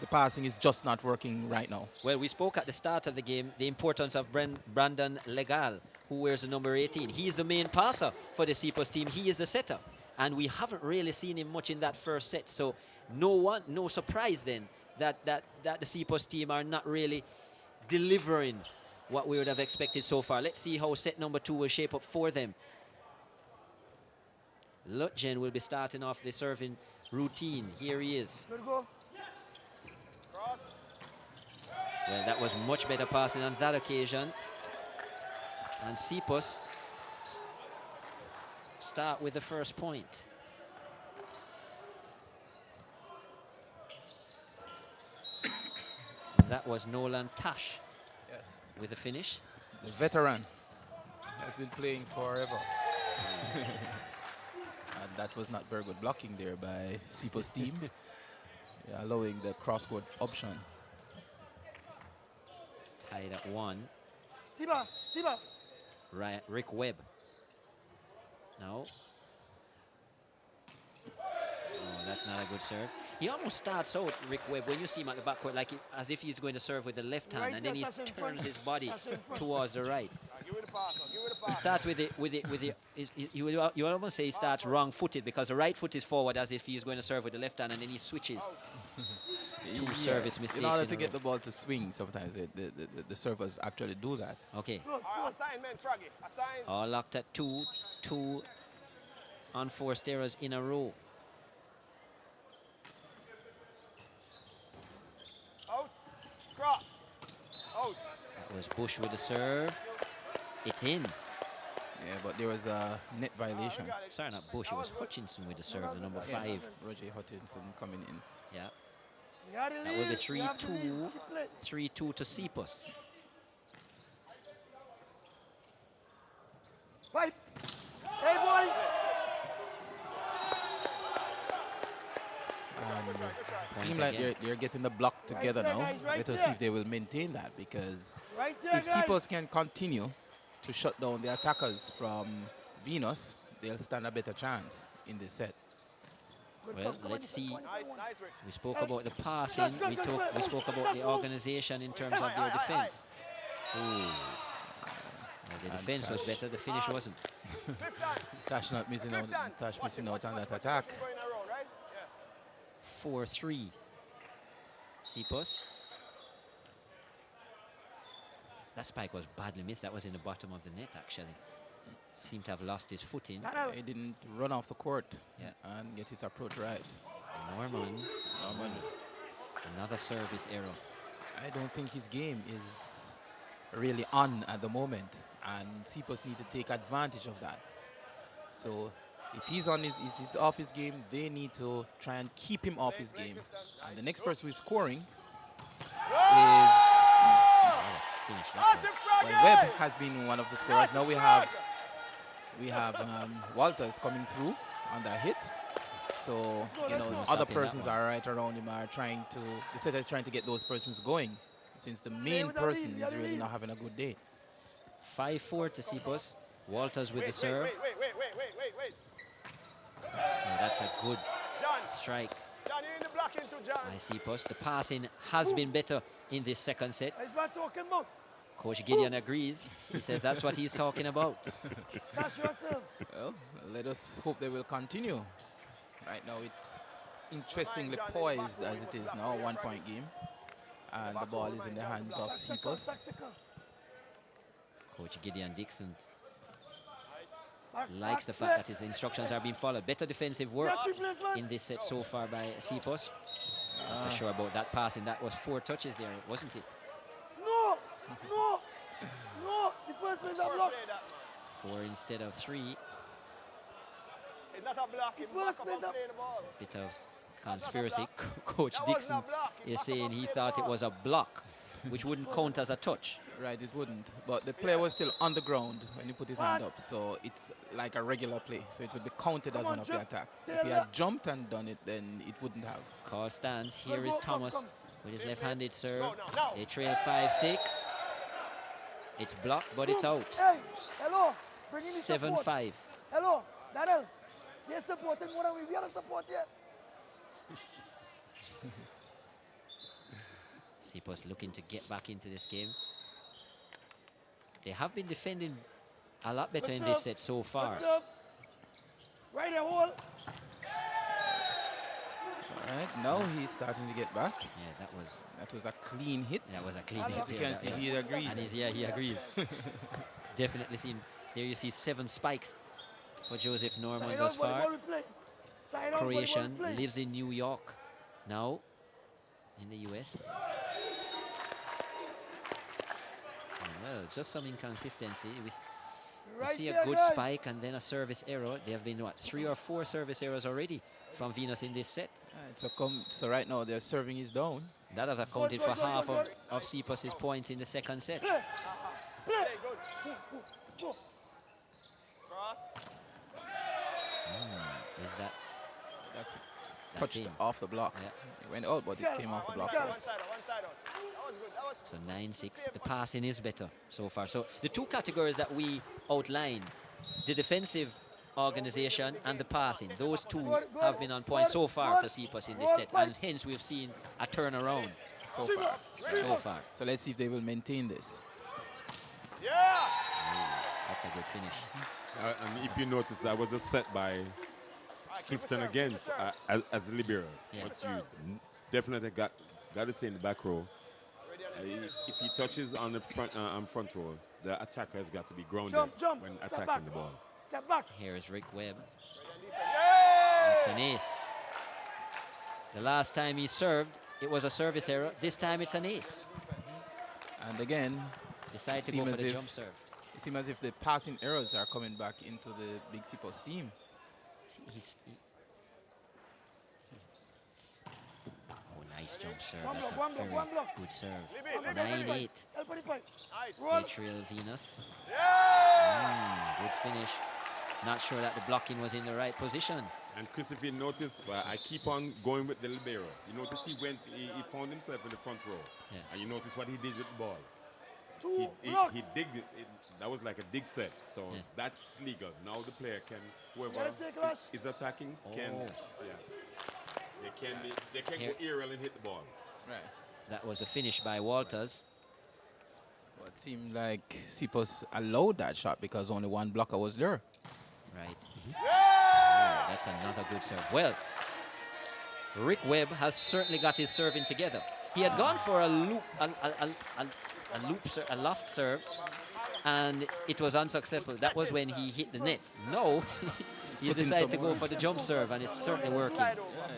the passing is just not working right now. Well, we spoke at the start of the game the importance of Brandon Legal, who wears the number 18. He is the main passer for the Sepos team. He is the setter. And we haven't really seen him much in that first set. So no surprise then that the Sepos team are not really delivering what we would have expected so far. Let's see how set number 2 will shape up for them. Lutjen will be starting off the serving routine. Here he is. Good go. Well, that was much better passing on that occasion. And Sepos start with the first point. And that was Nolan Tash with the finish. The veteran has been playing forever. And that was not very good blocking there by Sepos team, allowing the cross-court option. Tied at 1. Tiba. Right, Rick Webb. No. Oh, that's not a good serve. He almost starts out, Rick Webb, when you see him at the backcourt, like as if he's going to serve with the left hand, and then he turns his body towards the right. He starts with the you almost say he starts wrong-footed because the right foot is forward as if he's going to serve with the left hand, and then he switches. Two service mistakes. In order to get the ball to swing, sometimes the servers actually do that. Okay. All locked at 2 unforced errors in a row. Out. Cross. Out. That was Bush with the serve. It's in. Yeah, but there was a net violation. Sorry, not Bush. It was Hutchinson with the serve, the number 5. Roger Hutchinson coming in. Yeah. That will be 3-2. 3-2 to Sepos. Pipe. Hey, boy. Seems like they're getting the block together now. Let us see if they will maintain that, because if Sepos can continue to shut down the attackers from Venus, they'll stand a better chance in this set. Well, let's see. We spoke about the passing. We spoke about the organization in terms of their defense. Well, the defense was better. The finish wasn't. Tash not missing out. Tash missing out on that attack. 4-3. Sepos. That spike was badly missed. That was in the bottom of the net, actually. Seemed to have lost his footing. He didn't run off the court and get his approach right. Norman. Another service error. I don't think his game is really on at the moment, and Sepos need to take advantage of that. So if he's on he's off his game, they need to try and keep him off his game. And the next person who is scoring is Webb has been one of the scorers. Now we have Walters coming through on that hit. So, you know, No other stopping that persons one. are right around him are trying to, the setter is trying to get those persons going, since the main person is really not having a good day. 5-4 to Sepos. Walters with the serve. Wait. Oh, that's a good John, strike John, you're in the blocking too, John. by Sepos. The passing has been better in this second set. That's what I'm talking about. Coach Gideon agrees. He says that's what he's talking about. That's yourself. Well, let us hope they will continue. Right now it's interestingly poised as it is now, 1-point game. And the ball is in the hands of Sepos. Coach Gideon Dixon likes the fact that his instructions are being followed. Better defensive work in this set so far by Sepos. I'm not sure about that passing. That was 4 touches there, wasn't it? No. The first place I block. 4 instead of 3. It's not a block. It's back up and play the ball. Bit of conspiracy. Coach Dixon is saying he thought it was a block, which wouldn't count as a touch. Right, it wouldn't. But the player was still on the ground when he put his hand up. So it's like a regular play. So it would be counted as one of the attacks. If he had jumped and done it, then it wouldn't have. Call stands. Here is Thomas with his left-handed serve. They trail 5-6. It's blocked, but it's out. Hey, hello. Bring in the support. 7-5. Hello, Daniel. They're supporting more than we are support yet. Sepos looking to get back into this game. They have been defending a lot better in this set so far. Right there, hole. All right, now he's starting to get back. Yeah, that was a clean hit. That was a clean hit. As you can see, he agrees. And he agrees. Definitely seen. There you see 7 spikes for Joseph Norman thus far. Croatian, lives in New York now, in the US. Well, just some inconsistency. We see a good spike and then a service error. There have been, what, 3 or 4 service errors already from Venus in this set. So right now their serving is down. That has accounted for half of Sepos' points in the second set. Is that? That's touched off the block. Yeah. It went out, but it came off the block first. One side on. That was good. So 9-6. The passing is better so far. So the 2 categories that we outlined, the defensive organization and the passing, those 2 have been on point so far for Sepos in this set, and hence we've seen a turnaround so far. So let's see if they will maintain this. Yeah! That's a good finish. And if you notice, that was a set by Clifton against as a libero. Yeah. But you definitely got to stay in the back row. If he touches on the front row, the attacker has got to be grounded when attacking the ball. Step back. Here is Rick Webb. It's an ace. The last time he served, it was a service error. This time it's an ace. And again, decide to go for the jump serve. It seems as if the passing errors are coming back into the Big Sepos team. Oh, nice jump serve. That's a very good serve. 9-8. Atrial Venus. Good finish. Not sure that the blocking was in the right position. And Chris, if you notice, I keep on going with the libero. You notice he found himself in the front row. Yeah. And you notice what he did with the ball. He digged it. That was like a dig set. So that's legal. Now the player can, whoever is attacking, can, they can go aerial and hit the ball. Right. That was a finish by Walters. Well, it seemed like Sepos allowed that shot because only 1 blocker was there. Right. Oh, that's another good serve. Well, Rick Webb has certainly got his serving together. He had gone for a loop, a loft serve, and it was unsuccessful. That was when he hit the net. No, he decided to go for the jump serve, and it's certainly working.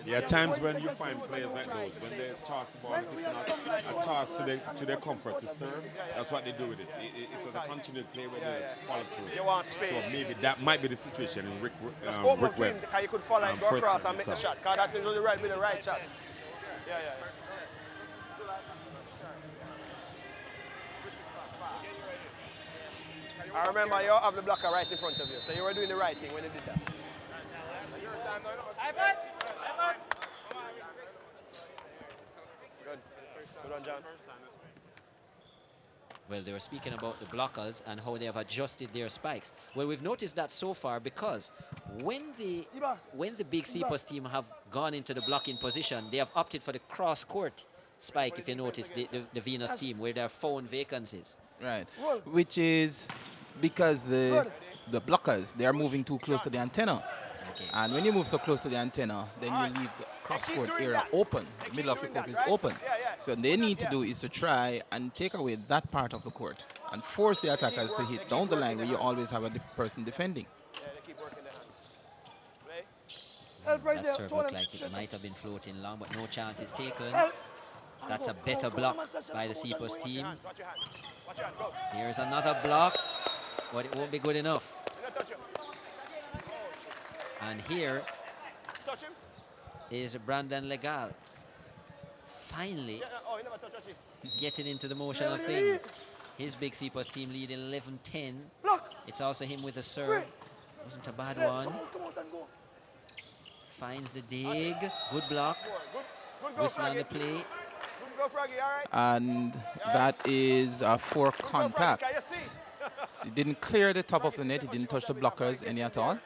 There are times when you find players like those, when they toss the ball, if it's not a toss to their comfort to serve, that's what they do with it. It's a continued play where they just follow through. So maybe that might be the situation in Rick Webb's you could fall and go across and make the shot, because that is the right shot. Yeah. I remember you have the blocker right in front of you, so you were doing the right thing when you did that. on, John. Well, they were speaking about the blockers and how they have adjusted their spikes. Well, we've noticed that so far because when the big Sepos team have gone into the blocking position, they have opted for the cross-court spike, if you notice, the Venus team, where there are found vacancies. Right, which is because the blockers, they are moving too close to the antenna. Okay. And when you move so close to the antenna, then you leave the cross-court area open. The middle of the court is open. So what they need to do is to try and take away that part of the court and force the attackers to hit down the line where you always have a person defending. Yeah, they keep working their hands. That serve looked like it might have been floating long, but no chance is taken. That's a better block by the Sepos team. Here's another block, but it won't be good enough. And here is Brandon Legal, finally getting into the motion of things. His big Sepos team leading 11-10. It's also him with a serve. Wasn't a bad one. Finds the dig. Good block. Whistle on the play. And that is for contact. He didn't clear the top of the net. He didn't touch the blockers any at all.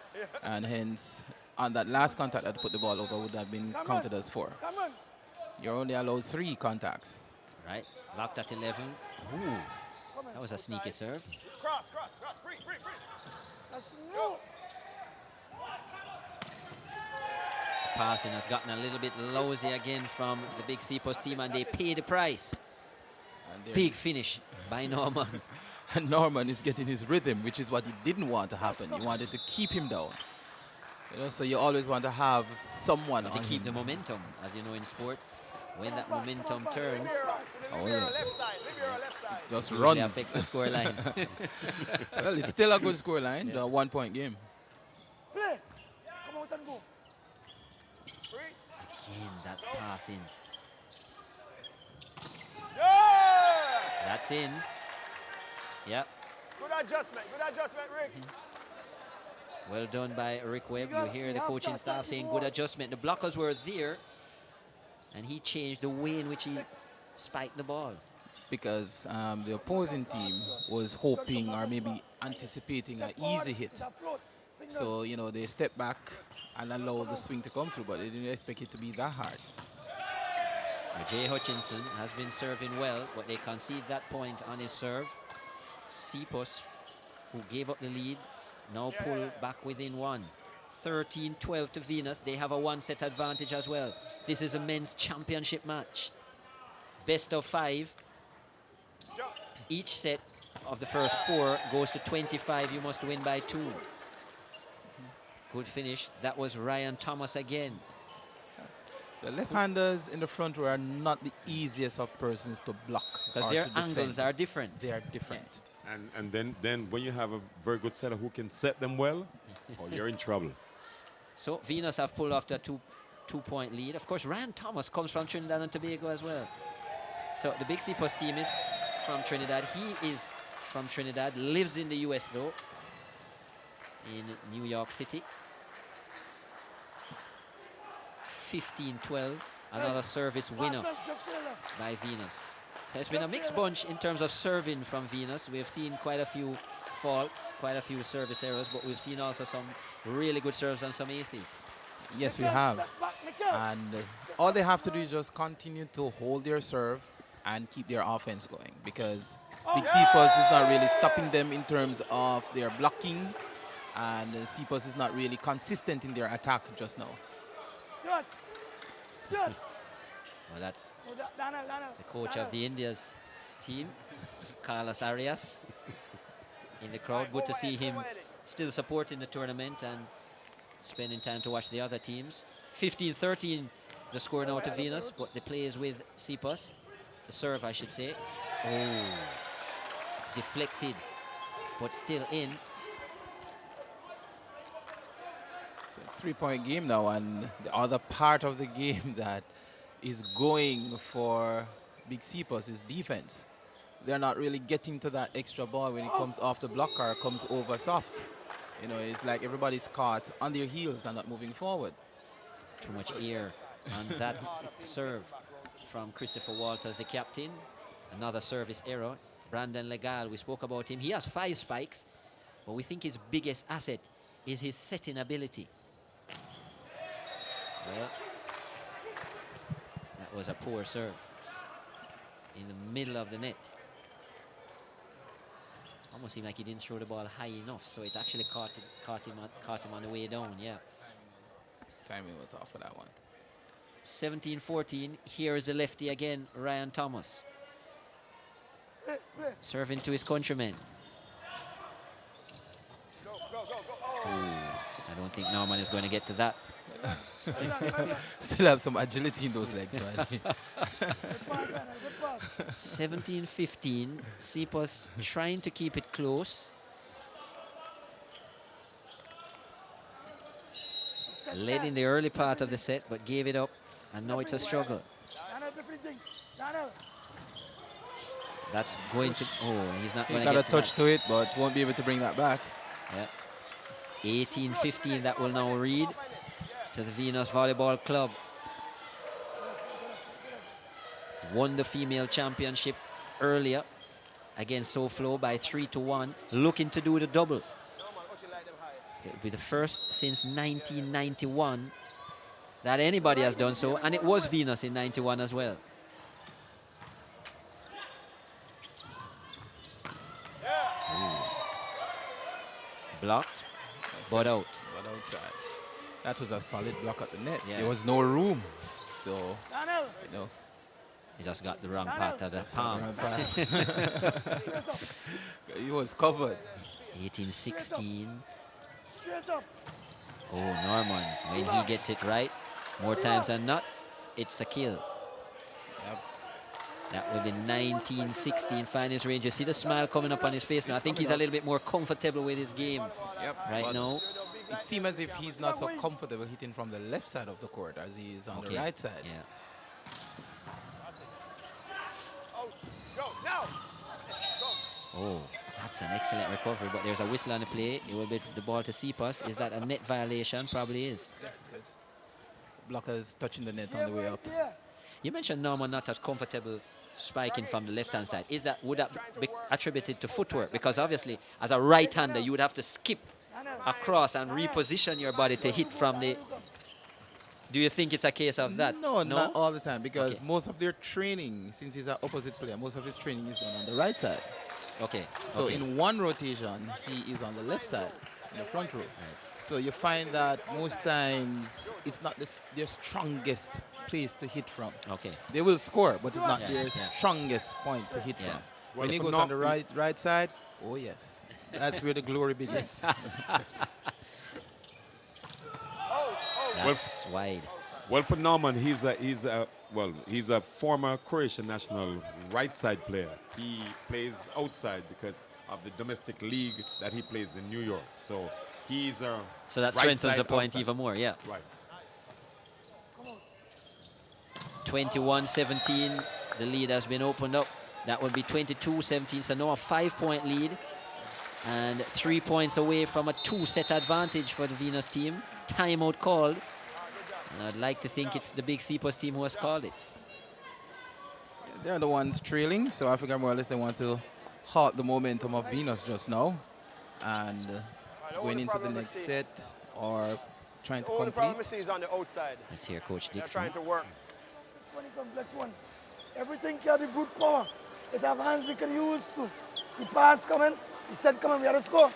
And hence, on that last contact that put the ball over would have been counted as 4. You're only allowed 3 contacts. Right, locked at 11. Ooh, that was a sneaky serve. Cross, free. Passing has gotten a little bit lousy again from the big Sepos team, and they pay the price. Big finish by Norman. And Norman is getting his rhythm, which is what he didn't want to happen. He wanted to keep him down. You know, so you always want to have someone to keep the momentum, as you know in sport. When that momentum turns, oh yes, just usually runs. affects the score line. Well, it's still a good score line, a 1-point game. Play. Come out and go. Again, that passing. Yeah! That's in. Yep. Good adjustment, Rick. Well done by Rick Webb. You hear the coaching staff saying good adjustment. The blockers were there, and he changed the way in which he spiked the ball. Because the opposing team was hoping or maybe anticipating an easy hit. So, you know, they stepped back and allowed the swing to come through, but they didn't expect it to be that hard. Jay Hutchinson has been serving well, but they concede that point on his serve. Sepos, who gave up the lead, now pull back within 1. 13-12 to Venus. They have a 1-set advantage as well. This is a men's championship match. Best of 5. Each set of the first 4 goes to 25. You must win by 2. Good finish. That was Ryan Thomas again. The left-handers in the front row are not the easiest of persons to block. Because their angles are different. They are different. Yeah. And then when you have a very good setter who can set them well, oh, you're in trouble. So Venus have pulled off the two-point lead. Of course, Ryan Thomas comes from Trinidad and Tobago as well. So the big Sepos team is from Trinidad. He is from Trinidad, lives in the US though, in New York City. 15-12, another service winner by Venus. So it's been a mixed bunch in terms of serving from Venus. We have seen quite a few faults, quite a few service errors, but we've seen also some really good serves and some aces. Yes, we have. And all they have to do is just continue to hold their serve and keep their offense going, because Big Sepos is not really stopping them in terms of their blocking, and Sepos is not really consistent in their attack just now. Well, that's the coach of the India's team, Carlos Arias, in the crowd. Good to see him still supporting the tournament and spending time to watch the other teams. 15-13 the score now to Venus, but the play is with Sepos. The serve, I should say. Oh, deflected, but still in. It's a 3-point game now, and the other part of the game that is going for Big Sepos is defense. They're not really getting to that extra ball when it comes off the block or comes over soft. You know, it's like everybody's caught on their heels and not moving forward. Too much air on that serve from Christopher Walters, the captain. Another service error. Brandon Legal, we spoke about him. He has 5 spikes, but we think his biggest asset is his setting ability. Well, that was a poor serve in the middle of the net. Almost seemed like he didn't throw the ball high enough, so it actually caught him on the way down. Yeah. Timing was off for that one. 17-14. Here is the lefty again, Ryan Thomas. Serving to his countrymen. Ooh, I don't think Norman is going to get to that. Still have some agility in those legs, right? 17-15. Sepos trying to keep it close. Led in the early part of the set, but gave it up, and now it's a struggle. That's going to... Oh, he's not going to get got a to touch that. to it, but won't be able to bring that back. Yeah. 18-15, that will now read to the Venus Volleyball Club. Won the female championship earlier against SoFlo by 3-1. Looking to do the double. It'll be the first since 1991 that anybody has done so, and it was Venus in 91 as well. Ooh. Blocked, but out. But outside. That was a solid block at the net. Yeah. There was no room. So, you know. He just got the wrong part of the palm. He was covered. 18-16. Oh, Norman, when he gets it right, more times than not, it's a kill. Yep. That will be 19-16 finals range. You see the smile coming up on his face now. I think he's a little bit more comfortable with his game right now. It seems as if he's not so comfortable hitting from the left side of the court as he is on the right side. Yeah. Oh, that's an excellent recovery, but there's a whistle on the play. It will be the ball to Sepos. Is that a net violation? Probably is. Yes, it is. Blockers touching the net on the way up. You mentioned Norman not as comfortable spiking from the left-hand side. Would that be attributed to footwork? Because obviously, as a right-hander, you would have to skip across and reposition your body to hit from the... Do you think it's a case of that? No, not all the time, because most of their training, since he's an opposite player, most of his training is done on the right side. Okay. So in one rotation, he is on the left side, in the front row. Right. So you find that most times it's not their strongest place to hit from. Okay. They will score, but it's not their strongest point to hit from. Well, when he goes on the right side, oh yes, that's where the glory begins. That's wide. Well, for Norman, he's a former Croatian national right side player. He plays outside because of the domestic league that he plays in New York. So he's a So that strengthens the point even more, yeah. Right. 21-17, the lead has been opened up. That would be 22-17, so now a 5-point lead. And 3 points away from a 2-set advantage for the Venus team. Timeout called. And I'd like to think it's the big Sepos team who has called it. They're the ones trailing, so I figure more or less they want to halt the momentum of Venus just now. And going into the next set or trying to complete. The problem is on the outside. Let's hear Coach Dixon. They're trying to work. It's a complex one. Everything can be brute power. It have hands we can use to. The pass coming, the set coming, we have to score.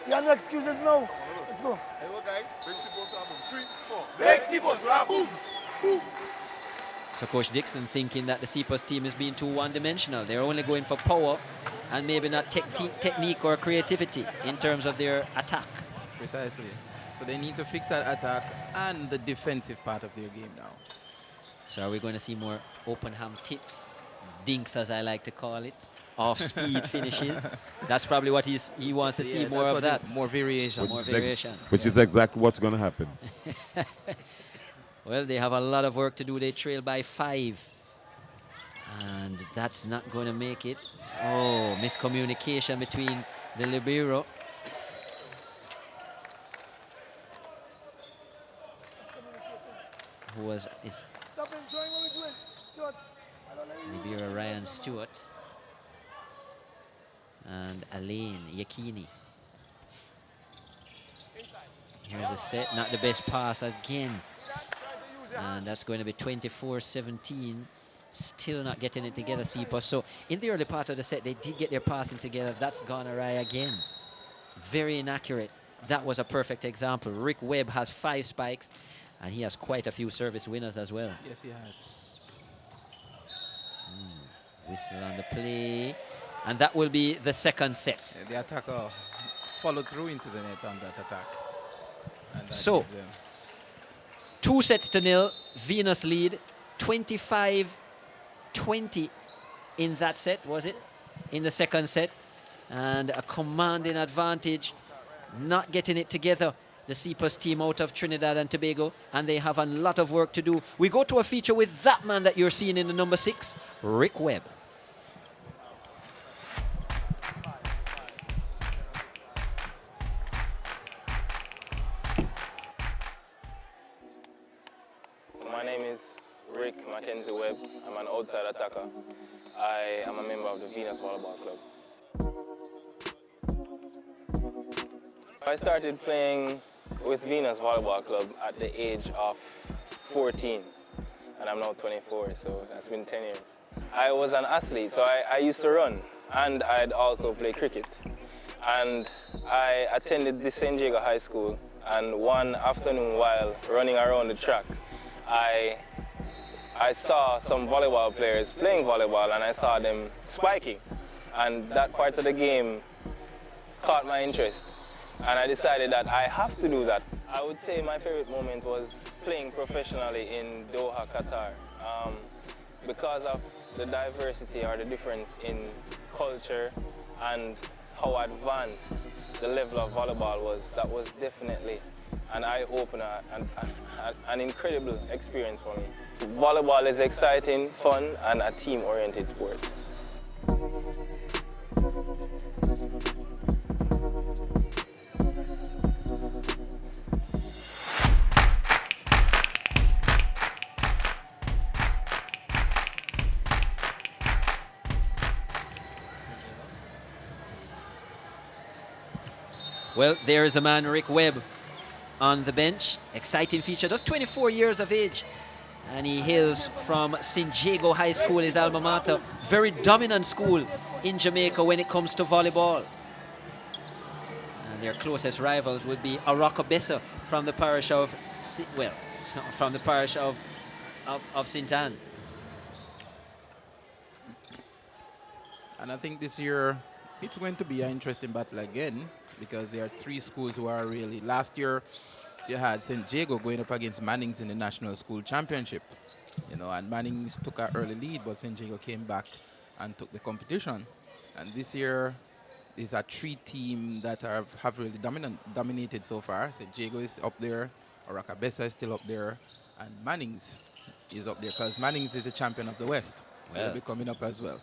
We have no excuses now. Let's go. Hey, well, guys. Big Sepos, 3, 4. Big Sepos, boom, boom. So Coach Dixon thinking that the Sepos team is being too one-dimensional. They're only going for power and maybe not technique or creativity in terms of their attack. Precisely. So they need to fix that attack and the defensive part of their game now. So are we going to see more open hand tips, dinks as I like to call it, off-speed finishes? That's probably what he wants to see, more of that. More variation. Which is exactly what's going to happen. Well, they have a lot of work to do. They trail by 5. And that's not going to make it. Oh, miscommunication between the libero. Nibiru Ryan Stewart and Elaine Yakini. Here's a set, not the best pass again. And that's going to be 24-17. Still not getting it together, Sepos. So in the early part of the set, they did get their passing together. That's gone awry again. Very inaccurate. That was a perfect example. Rick Webb has 5 spikes, and he has quite a few service winners as well. Yes, he has. Whistle on the play. And that will be the second set. Yeah, the attacker followed through into the net on that attack. And that So, 2-0, Venus lead, 25-20 in that set, was it? In the second set. And a commanding advantage, not getting it together. The Sepos team out of Trinidad and Tobago, and they have a lot of work to do. We go to a feature with that man that you're seeing in the number 6, Rick Webb. My name is Rick Mackenzie Webb. I'm an outside attacker. I am a member of the Venus Volleyball Club. I started playing with Venus Volleyball Club at the age of 14, and I'm now 24, so that's been 10 years. I was an athlete, so I used to run, and I'd also play cricket. And I attended the San Diego High School, and one afternoon while running around the track, I saw some volleyball players playing volleyball, and I saw them spiking. And that part of the game caught my interest. And I decided that I have to do that. I would say my favorite moment was playing professionally in Doha, Qatar. Because of the diversity or the difference in culture and how advanced the level of volleyball was, that was definitely an eye-opener and an incredible experience for me. Volleyball is exciting, fun, and a team-oriented sport. Well, there is a man, Rick Webb, on the bench. Exciting feature, just 24 years of age. And he hails from San Diego High School, his alma mater. Very dominant school in Jamaica when it comes to volleyball. And their closest rivals would be Aracabessa from the parish of, from the parish of St. Anne. And I think this year, it's going to be an interesting battle again, because there are 3 schools who are really... Last year, you had St. Diego going up against Manning's in the National School Championship. You know, and Manning's took an early lead, but St. Diego came back and took the competition. And this year is a 3 team that have really dominated so far. St. Diego is up there, Aracabessa is still up there, and Manning's is up there, because Manning's is the champion of the West. So they'll be coming up as well.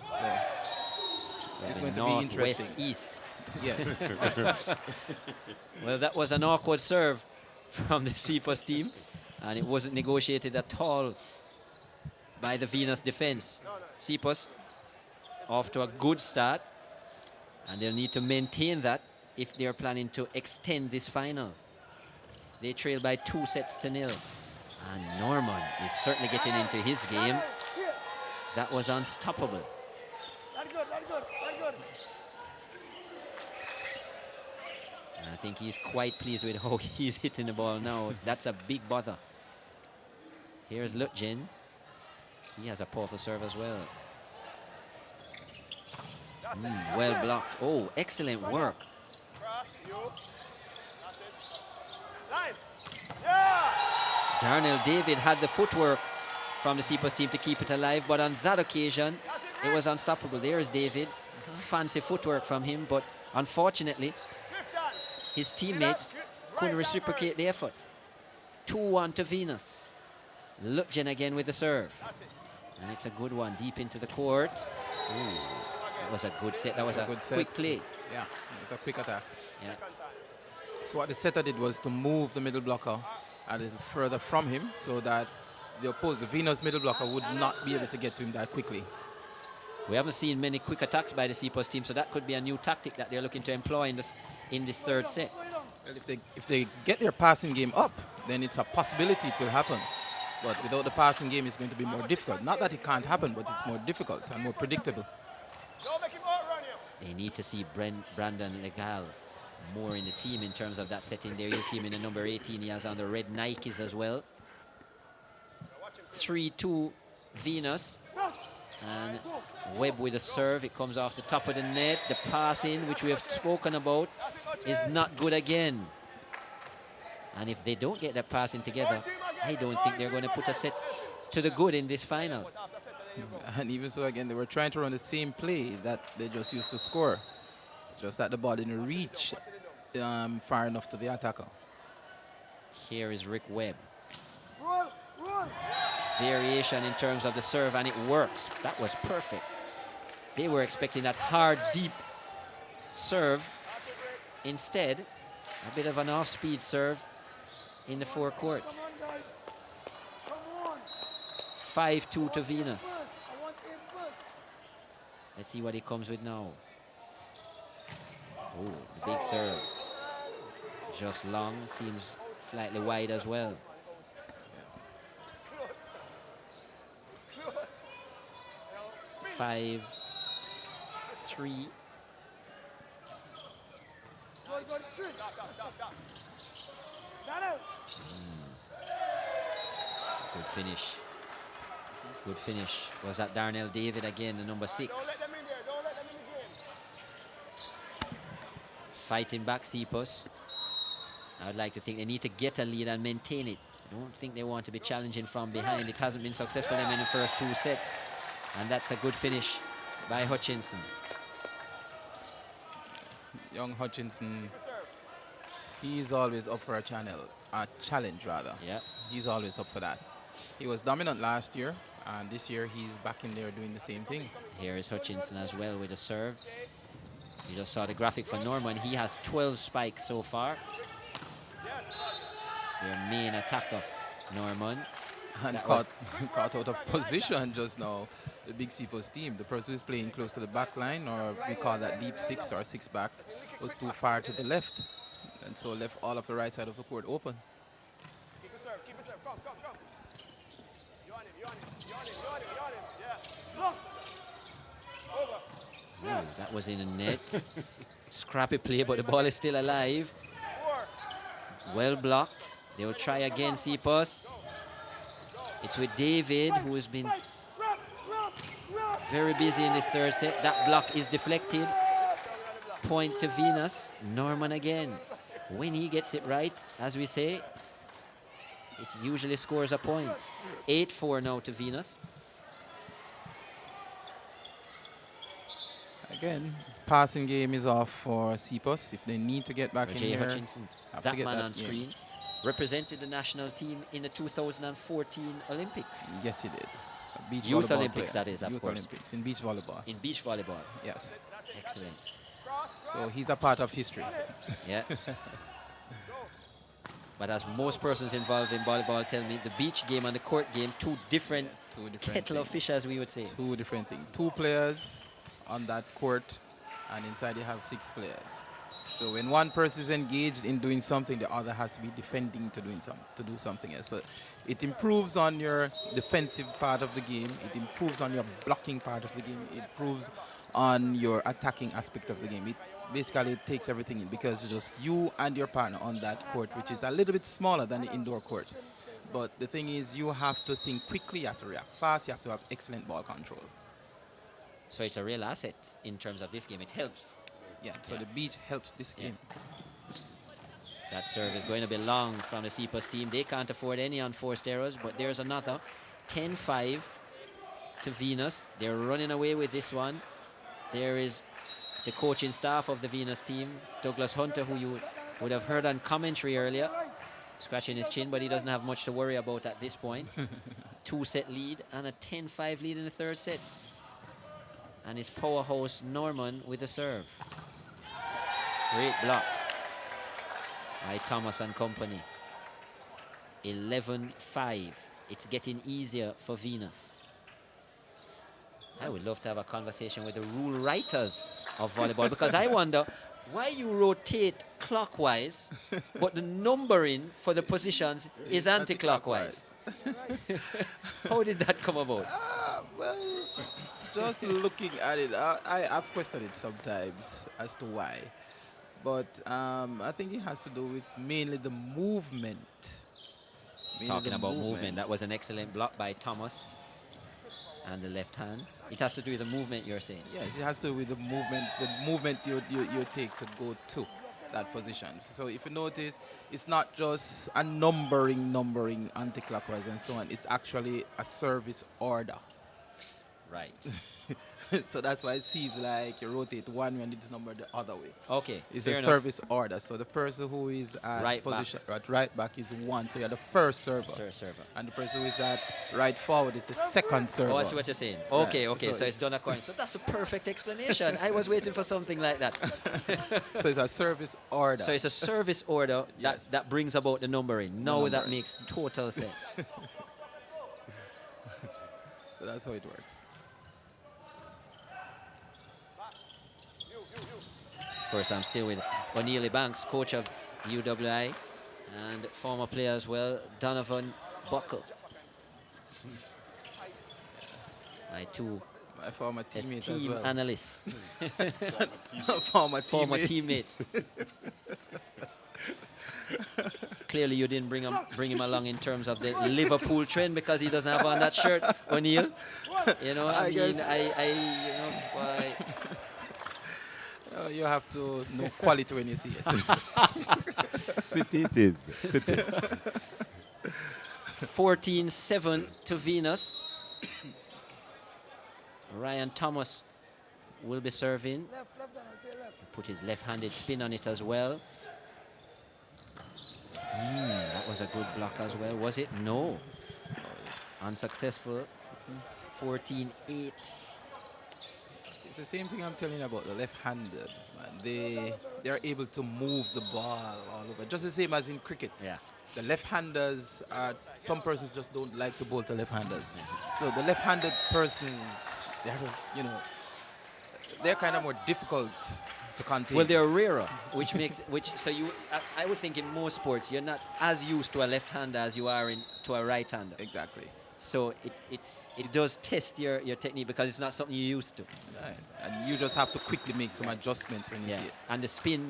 So it's going to be interesting. West, East. Yes. Well, that was an awkward serve from the Sepos team, and it wasn't negotiated at all by the Venus defense. Sepos off to a good start, and they'll need to maintain that if they're planning to extend this final. They trail by 2-0. And Norman is certainly getting into his game. That was unstoppable. I think he's quite pleased with how he's hitting the ball now. That's a big bother. Here's Lutjen. He has a powerful serve as well. Well blocked. Oh, excellent work. Darnell David had the footwork from the Sepos team to keep it alive, but on that occasion, it was unstoppable. There's David. Fancy footwork from him, but unfortunately, his teammates couldn't reciprocate the effort. 2-1 to Venus. Lutjen again with the serve. And it's a good one deep into the court. Ooh, that was a good set. That was a quick play. Yeah, it was a quick attack. Yeah. So what the setter did was to move the middle blocker a little further from him, so that the Venus middle blocker would not be able to get to him that quickly. We haven't seen many quick attacks by the Sepos team, so that could be a new tactic that they're looking to employ in this third set. Well, if they get their passing game up, then it's a possibility it will happen. But without the passing game, it's going to be more difficult. Not that it can't happen, but it's more difficult and more predictable. They need to see Brandon Legal more in the team in terms of that setting there. You see him in the number 18. He has on the red Nikes as well. 3-2 Venus. And Webb with a serve. It comes off the top of the net. The passing, which we have spoken about, is not good again. And if they don't get that passing together, I don't think they're going to put a set to the good in this final. And even so, again, they were trying to run the same play that they just used to score. Just that the ball didn't reach far enough to the attacker. Here is Rick Webb. Variation in terms of the serve, and it works. That was perfect. They were expecting that hard, deep serve. Instead, a bit of an off-speed serve in the forecourt. 5-2 to Venus. Let's see what he comes with now. Oh, the big serve. Just long, seems slightly wide as well. 5-3. Good finish. Good finish. Was that Darnell David again, the number 6? Fighting back Sepos. I would like to think they need to get a lead and maintain it. I don't think they want to be challenging from behind. It hasn't been successful in the first 2 sets. And that's a good finish by Hutchinson. Young Hutchinson, he's always up for a challenge rather. Yeah. He's always up for that. He was dominant last year, and this year he's back in there doing the same thing. Here is Hutchinson as well with a serve. You just saw the graphic for Norman. He has 12 spikes so far. Their main attacker, Norman. And caught out of position just now, the big Sepos team. The person who's playing close to the back line, or we call that deep 6 or 6 back, was too far to the left. And so left all of the right side of the court open. Keep it serve, come. You on him, yeah. Ooh, that was in the net. Scrappy play, but the ball is still alive. Well blocked. They will try again, Sepos. It's with David, who has been very busy in this third set. That block is deflected. Point to Venus. Norman again. When he gets it right, as we say, it usually scores a point. 8-4 now to Venus. Again, passing game is off for Sepos. If they need to get back in Jay here, Hutchinson, have to that get man that on screen, represented the national team in the 2014 Olympics. Yes, he did. Beach Youth volleyball Olympics, player. that is, of Youth course. Olympics, in beach volleyball. In beach volleyball. Yes. Excellent. So he's a part of history. Yeah. But as most persons involved in volleyball tell me, the beach game and the court game, two different kettle of fish, as we would say. 2 different things. 2 players on that court, and inside you have 6 players. So when one person is engaged in doing something, the other has to be defending to do something else. So it improves on your defensive part of the game. It improves on your blocking part of the game. It improves on your attacking aspect of the game. It basically takes everything in, because it's just you and your partner on that court, which is a little bit smaller than the indoor court. But the thing is, you have to think quickly, you have to react fast, you have to have excellent ball control. So it's a real asset in terms of this game. It helps. Yeah, so the beach helps this game. That serve is going to be long from the Sepos team. They can't afford any unforced errors, but there's another. 10-5 to Venus. They're running away with this one. There is the coaching staff of the Venus team, Douglas Hunter, who you would have heard on commentary earlier, scratching his chin, but he doesn't have much to worry about at this point. 2-set lead and a 10-5 lead in the third set. And his powerhouse Norman with the serve. Great block by Thomas and company. 11-5. it's getting easier for Venus. I would love to have a conversation with the rule writers of volleyball, because I wonder why you rotate clockwise, but the numbering for the positions is anti-clockwise. How did that come about? Well, just looking at it, I've questioned it sometimes as to why. But I think it has to do with mainly the movement. Talking about movement, that was an excellent block by Thomas. And the left hand. It has to do with the movement, you're saying? Yes, it has to do with the movement you take to go to that position. So if you notice, it's not just a numbering anti-clockwise and so on. It's actually a service order. Right. So that's why it seems like you rotate one when it's numbered the other way. Okay. It's a service order. So the person who is at right back is one. So you're the first server. And the person who is at right forward is the second server. Oh, I see what you're saying. Okay, right. okay. So it's done according. So that's a perfect explanation. I was waiting for something like that. So it's a service order. So it's a service order that brings about the numbering. Now that makes total sense. So that's how it works. Of course, I'm still with O'Neil Banks, coach of UWI, and former player as well, Donovan Buckle. My former teammate as well. Analyst. Former teammates. Clearly, you didn't bring him along in terms of the Liverpool trend, because he doesn't have on that shirt, O'Neil. You know, I mean, why? You have to know quality when you see it. City it is. City. 14-7 to Venus. Ryan Thomas will be serving. Put his left-handed spin on it as well. That was a good block as well, was it? No. Unsuccessful. 14-8. It's the same thing I'm telling you about the left-handers, man. They're able to move the ball all over, just the same as in cricket. Yeah. The left-handers are, some persons just don't like to bowl to left-handers. So the left-handed persons, they're kind of more difficult to contain. Well, they're rarer, so I would think in most sports you're not as used to a left-hander as you are to a right-hander. Exactly. So it does test your technique, because it's not something you're used to. Right. And you just have to quickly make some adjustments when you see it. And the spin,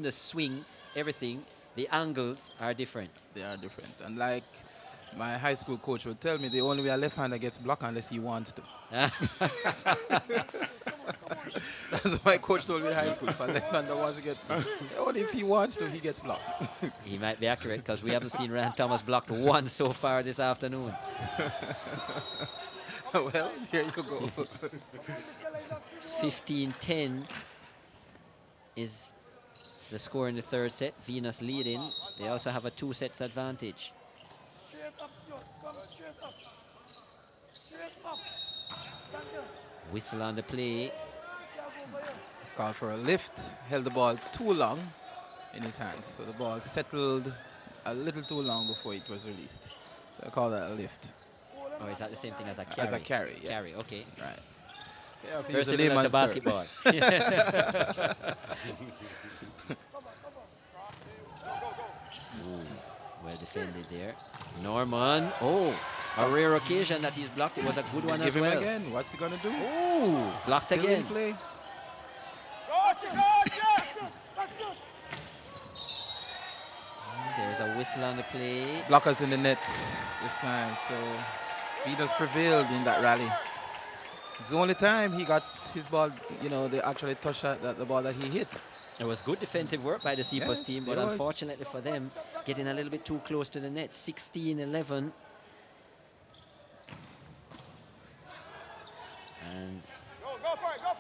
the swing, everything, the angles are different. They are different. And like my high school coach would tell me, the only way a left-hander gets blocked unless he wants to. That's what my coach told me in high school. If a left-hander wants to get blocked, only if he wants to, he gets blocked. He might be accurate, because we haven't seen Ryan Thomas blocked once so far this afternoon. Well, here you go. 15-10 is the score in the third set. Venus leading. They also have a 2 sets advantage. Whistle on the play. He's called for a lift. Held the ball too long in his hands. So the ball settled a little too long before it was released. So I call that a lift. Oh, is that the same thing as a carry? As a carry, yes. Carry, okay. Right. Yeah, very similar to basketball. Well defended there. Norman. Oh, a rare occasion that he's blocked. It was a good one as well. Give him again. What's he going to do? Oh, blocked Still again. in play. There's a whistle on the play. Blockers in the net this time. So Venus prevailed in that rally. It's the only time he got his ball, they actually touched the ball that he hit. It was good defensive work by the Sepos team, but unfortunately for them, getting a little bit too close to the net. 16-11. And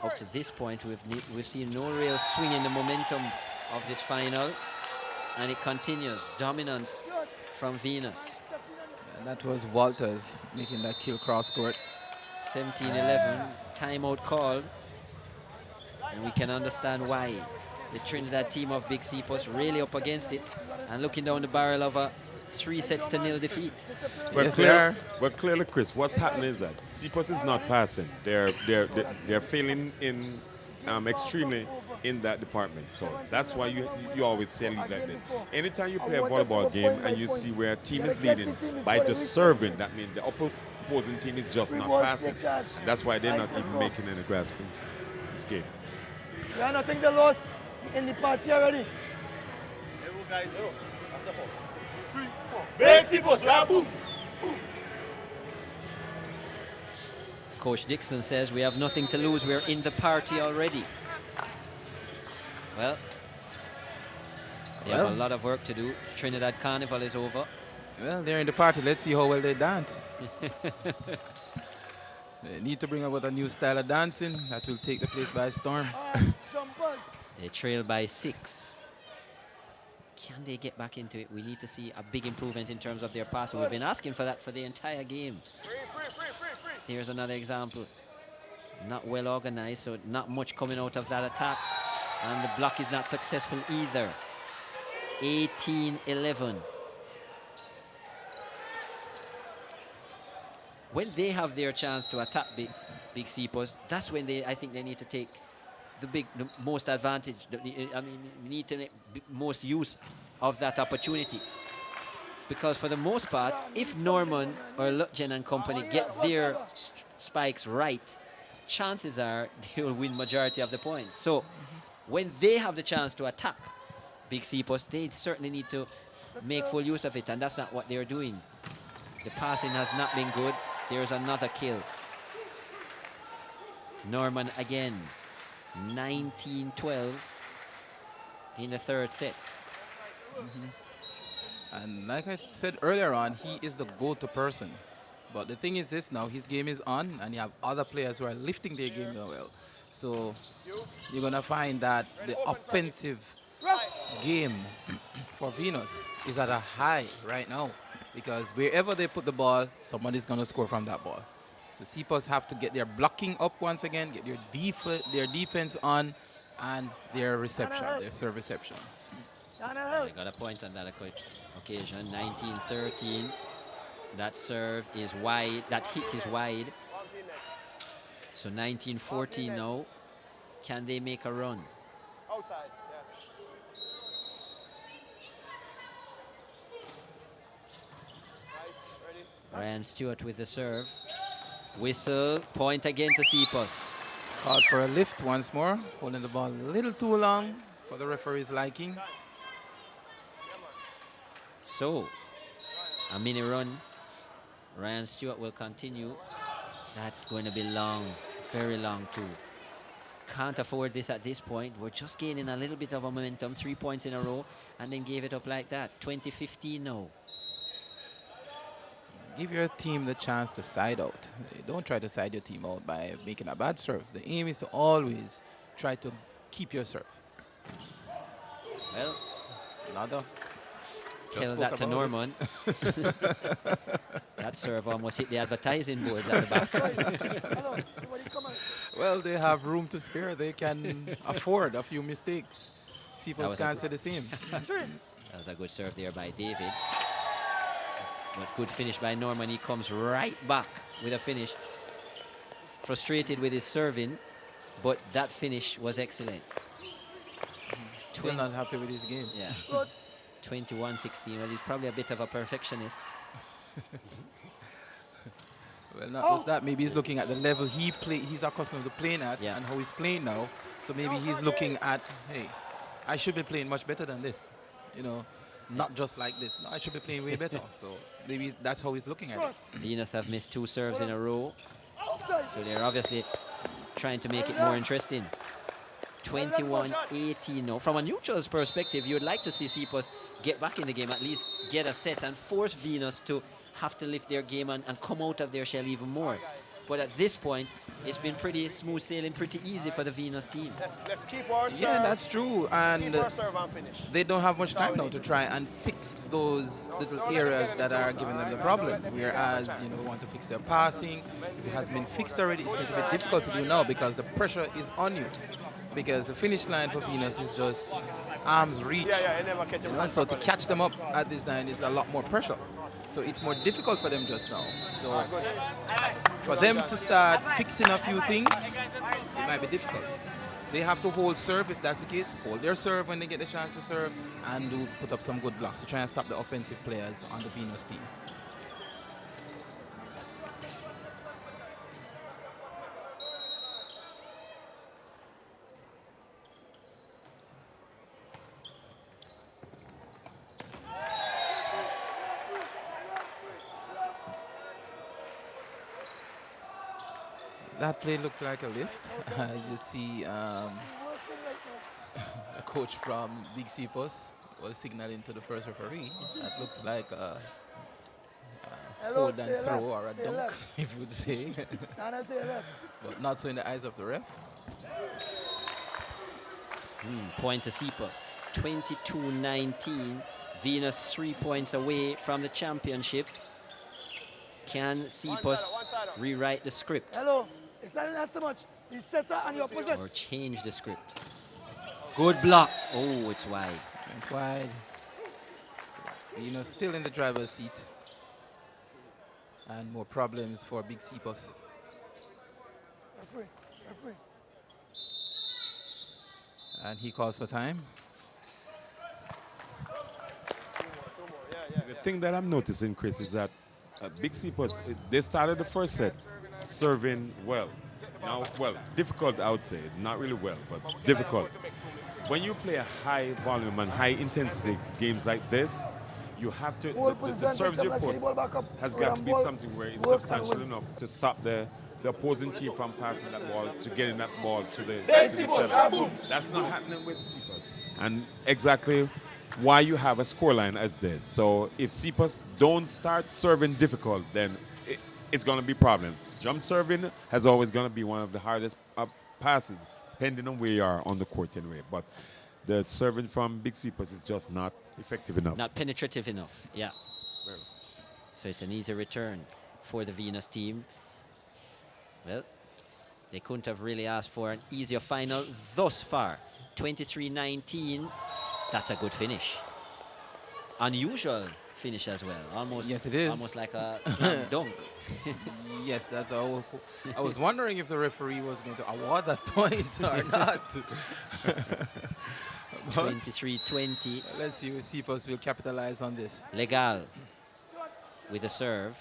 up to this point, we've seen no real swing in the momentum of this final. And it continues. Dominance from Venus. And that was Walters making that kill cross court. 17-11. Timeout called. And we can understand why. The Trinidad team of Big Sepos really up against it and looking down the barrel of a 3-0 defeat. But, Yes, they are. but clearly, Chris, what's happening is that Sepos is not passing. They're failing in extremely in that department. So that's why you always see a lead like this. Anytime you play a volleyball game and you see where a team is leading by just serving, that means the opposing team is just not passing. And that's why they're not even making any grasp in this game. Yeah, I think they lost in the party already. Coach Dixon says we have nothing to lose. We're in the party already. Well, they have a lot of work to do. Trinidad Carnival is over. Well, they're in the party. Let's see how well they dance. They need to bring about a new style of dancing that will take the place by storm. They trail by 6. Can they get back into it? We need to see a big improvement in terms of their passing. We've been asking for that for the entire game. Here's another example. Not well organized, so not much coming out of that attack. And the block is not successful either. 18-11. When they have their chance to attack big Sepos, that's when I think they need to take the most advantage. I mean, we need to make most use of that opportunity. Because for the most part, if Norman or Lutjen and company get their spikes right, chances are they will win majority of the points. So when they have the chance to attack big Sepos, they certainly need to make full use of it, and that's not what they're doing. The passing has not been good. There's another kill. Norman again. 19-12 in the third set. And like I said earlier on, he is the go-to person. But the thing is this now, his game is on, and you have other players who are lifting their game well. So you're going to find that the offensive game for Venus is at a high right now. Because wherever they put the ball, somebody's going to score from that ball. So Sepos have to get their blocking up once again, get their defense on, and their reception, their serve reception. They got a point on that occasion. 19-13. That serve is wide. That hit is wide. So 19-14 now. Can they make a run? Ryan Stewart with the serve. Whistle, point again to Sepos. Called for a lift once more, holding the ball a little too long for the referee's liking. So, a mini run. Ryan Stewart will continue. That's going to be long, very long too. Can't afford this at this point. We're just gaining a little bit of a momentum, 3 points in a row, and then gave it up like that. 20-15 now. Give your team the chance to side out. Don't try to side your team out by making a bad serve. The aim is to always try to keep your serve. Well, another. Tell that to Norman. That serve almost hit the advertising boards at the back. Well, they have room to spare. They can afford a few mistakes. Sepos can't say the same. That was a good serve there by David. But good finish by Norman. He comes right back with a finish. Frustrated with his serving, but that finish was excellent. Still not happy with his game. Yeah. 21-16. Well, he's probably a bit of a perfectionist. Well, not just that. Maybe he's looking at the level he's accustomed to playing at, and how he's playing now. So maybe he's looking at, hey, I should be playing much better than this. You know, not just like this. No, I should be playing way better. So maybe that's how he's looking at it. Venus have missed 2 serves in a row. So they're obviously trying to make it more interesting. 21-18 now. From a neutral's perspective, you would like to see Sepos get back in the game, at least get a set and force Venus to have to lift their game and come out of their shell even more. But at this point, it's been pretty smooth sailing, pretty easy for the Venus team. Let's keep our serve. Yeah, that's true. And finish. they don't have much time now to try and fix those little areas that are giving them the problem. Whereas, you know, want to fix their passing. If it has been fixed already, it's going to be difficult to do now because the pressure is on you. Because the finish line for Venus is just arm's reach. Yeah, never catch him. So to catch them up at this time is a lot more pressure. So it's more difficult for them just now. So for them to start fixing a few things, it might be difficult. They have to hold serve if that's the case, hold their serve when they get the chance to serve, and put up some good blocks to try and stop the offensive players on the Venus team. That play looked like a lift. As you see, a coach from Big Sepos was signaling to the first referee. That looks like a hold and throw or a dunk, if you would say. But not so in the eyes of the ref. Point to Sepos, 22-19. Venus 3 points away from the championship. Can Sepos rewrite the script? It's not so much. The setter and your opposite. Or change the script? Good block. Oh, it's wide. Went wide. So, still in the driver's seat. And more problems for Big Sepos. Referee. And he calls for time. The thing that I'm noticing, Chris, is that Big Sepos, they started the first set serving well. Now, difficult, I would say. Not really well, but difficult. When you play a high volume and high intensity games like this, you have to, the service you put has got to be something where it's substantial enough to stop the opposing team from passing that ball, to getting that ball to the center. That's not happening with Sepos. And exactly why you have a scoreline as this. So if Sepos don't start serving difficult, then it's going to be problems. Jump serving has always going to be one of the hardest passes, depending on where you are on the court anyway. But the serving from Big Sepos is just not effective enough. Not penetrative enough, yeah. So it's an easy return for the Venus team. Well, they couldn't have really asked for an easier final thus far. 23-19, that's a good finish. Unusual finish as well. Almost, yes, it is. Almost like a slam dunk. Yes, that's all. I was wondering if the referee was going to award that point or not. 23-20. Let's see if Sepos will capitalize on this. Legal with a serve.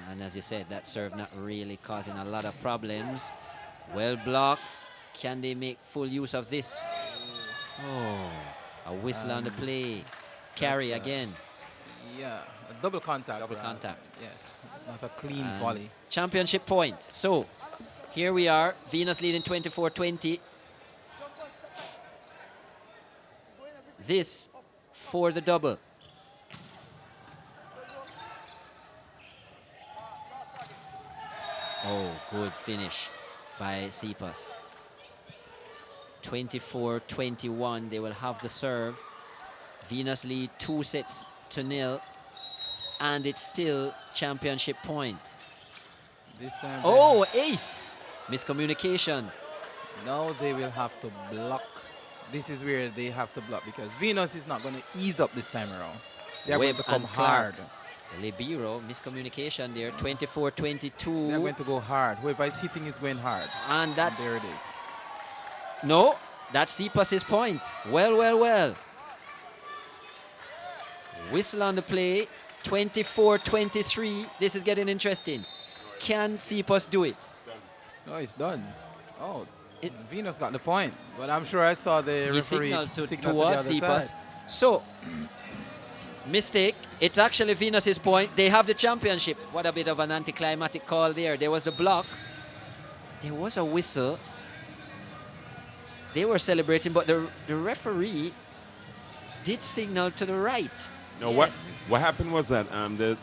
And as you said, that serve not really causing a lot of problems. Well blocked. Can they make full use of this? Oh, a whistle on the play. Carry again. Yeah, a double contact. Double contact. Yes, not a clean volley. Championship point. So here we are, Venus leading 24-20. This for the double. Oh, good finish by Sepos. 24-21, they will have the serve. Venus lead 2-0, and it's still championship point. This time. Oh, ace! Miscommunication. Now they will have to block. This is where they have to block because Venus is not going to ease up this time around. They are going to come hard. Libero, miscommunication there, 24-22. They're going to go hard. Whoever is hitting is going hard. And that's... there it is. No, that's Sepos' point. Well. Whistle on the play, 24-23. This is getting interesting. Can Sepos do it? No, it's done. Oh, Venus got the point. But I'm sure I saw the referee signal to the other side. So, mistake. It's actually Venus' point. They have the championship. What a bit of an anticlimactic call there. There was a block. There was a whistle. They were celebrating, but the referee did signal to the right. No, what happened was that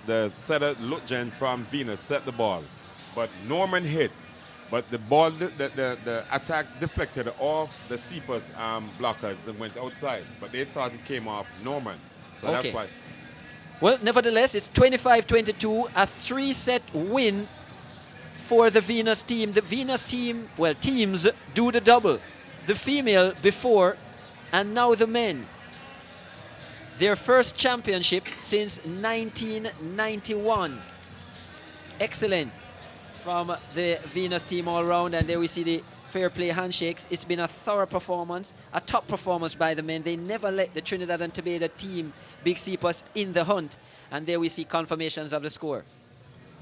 the setter Lutjen from Venus set the ball, but Norman hit, but the ball, the attack deflected off the Sepos blockers and went outside, but they thought it came off Norman, so that's why. Well, nevertheless, it's 25-22, a 3-set win for the Venus team. The Venus team, well, teams do the double. The female before And now the men. Their first championship since 1991. Excellent from the Venus team all round, and there we see the fair play handshakes. It's been a thorough performance, a top performance by the men. They never let the Trinidad and Tobago team, Big Sepos, in the hunt, and there we see confirmations of the score.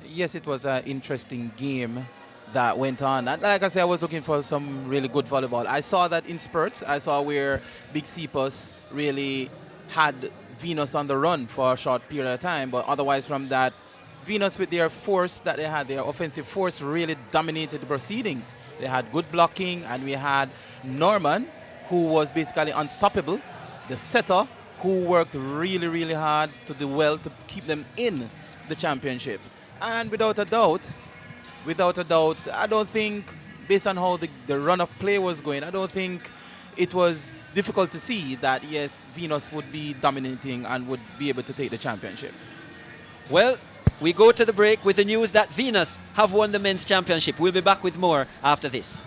Yes, it was an interesting game that went on. And like I said, I was looking for some really good volleyball. I saw that in spurts. I saw where Big Sepos really had Venus on the run for a short period of time, but otherwise from that, Venus with their force that they had, their offensive force, really dominated the proceedings. They had good blocking, and we had Norman, who was basically unstoppable, the setter, who worked really, really hard to do well to keep them in the championship. And without a doubt, I don't think, based on how the run of play was going, I don't think it was difficult to see that, yes, Venus would be dominating and would be able to take the championship. Well, we go to the break with the news that Venus have won the men's championship. We'll be back with more after this.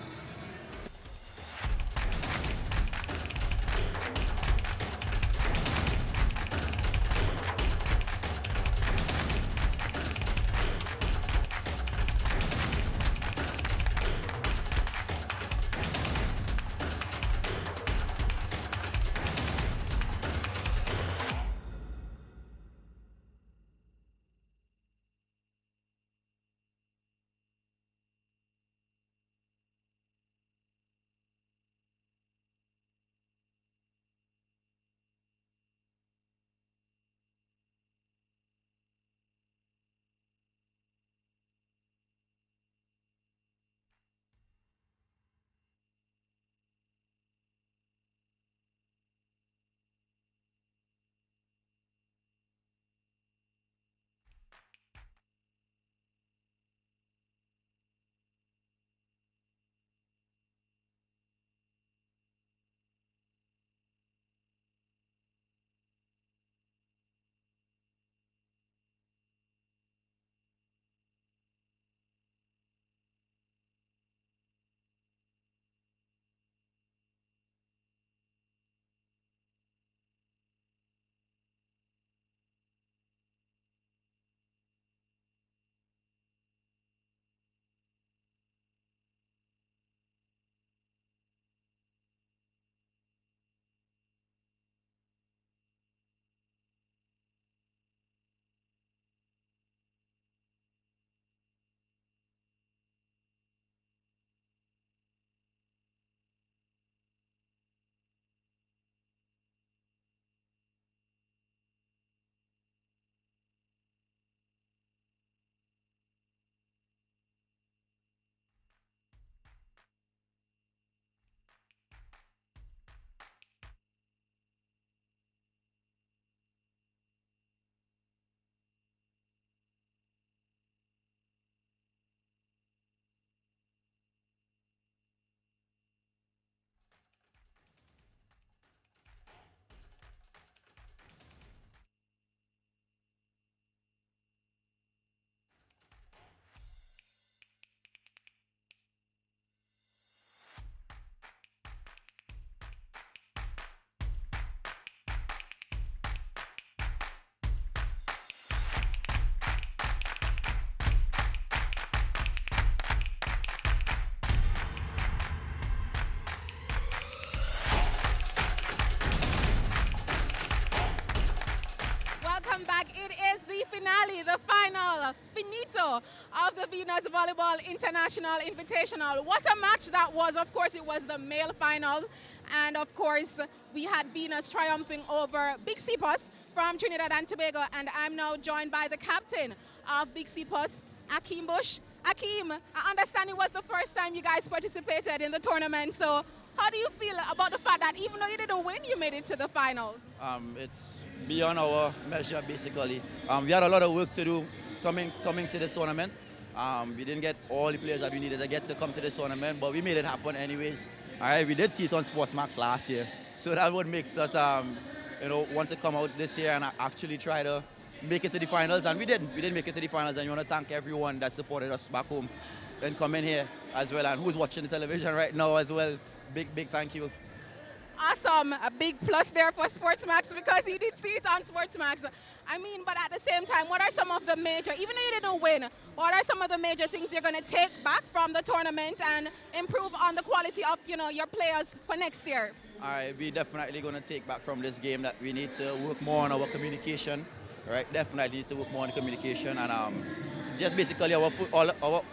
Back. It is the finale, the final, finito of the Venus Volleyball International Invitational. What a match that was. Of course, it was the male final. And of course, we had Venus triumphing over Big Sepos from Trinidad and Tobago. And I'm now joined by the captain of Big Sepos, Akeem Bush. Akeem, I understand it was the first time you guys participated in the tournament. So how do you feel about the fact that even though you didn't win, you made it to the finals? It's beyond our measure, basically. We had a lot of work to do coming to this tournament. We didn't get all the players that we needed to get to come to this tournament, but we made it happen anyways. All right, we did see it on Sportsmax last year, so that would make us, want to come out this year and actually try to make it to the finals, and we did. We did make it to the finals, and we want to thank everyone that supported us back home and coming here as well, and who's watching the television right now as well. Big thank you. Awesome. A big plus there for Sportsmax because you did see it on Sportsmax. I mean, but at the same time, what are some of the major, even though you didn't win, what are some of the major things you're going to take back from the tournament and improve on the quality of, your players for next year? All right, we're definitely going to take back from this game that we need to work more on our communication. Right, definitely need to work more on communication and just basically our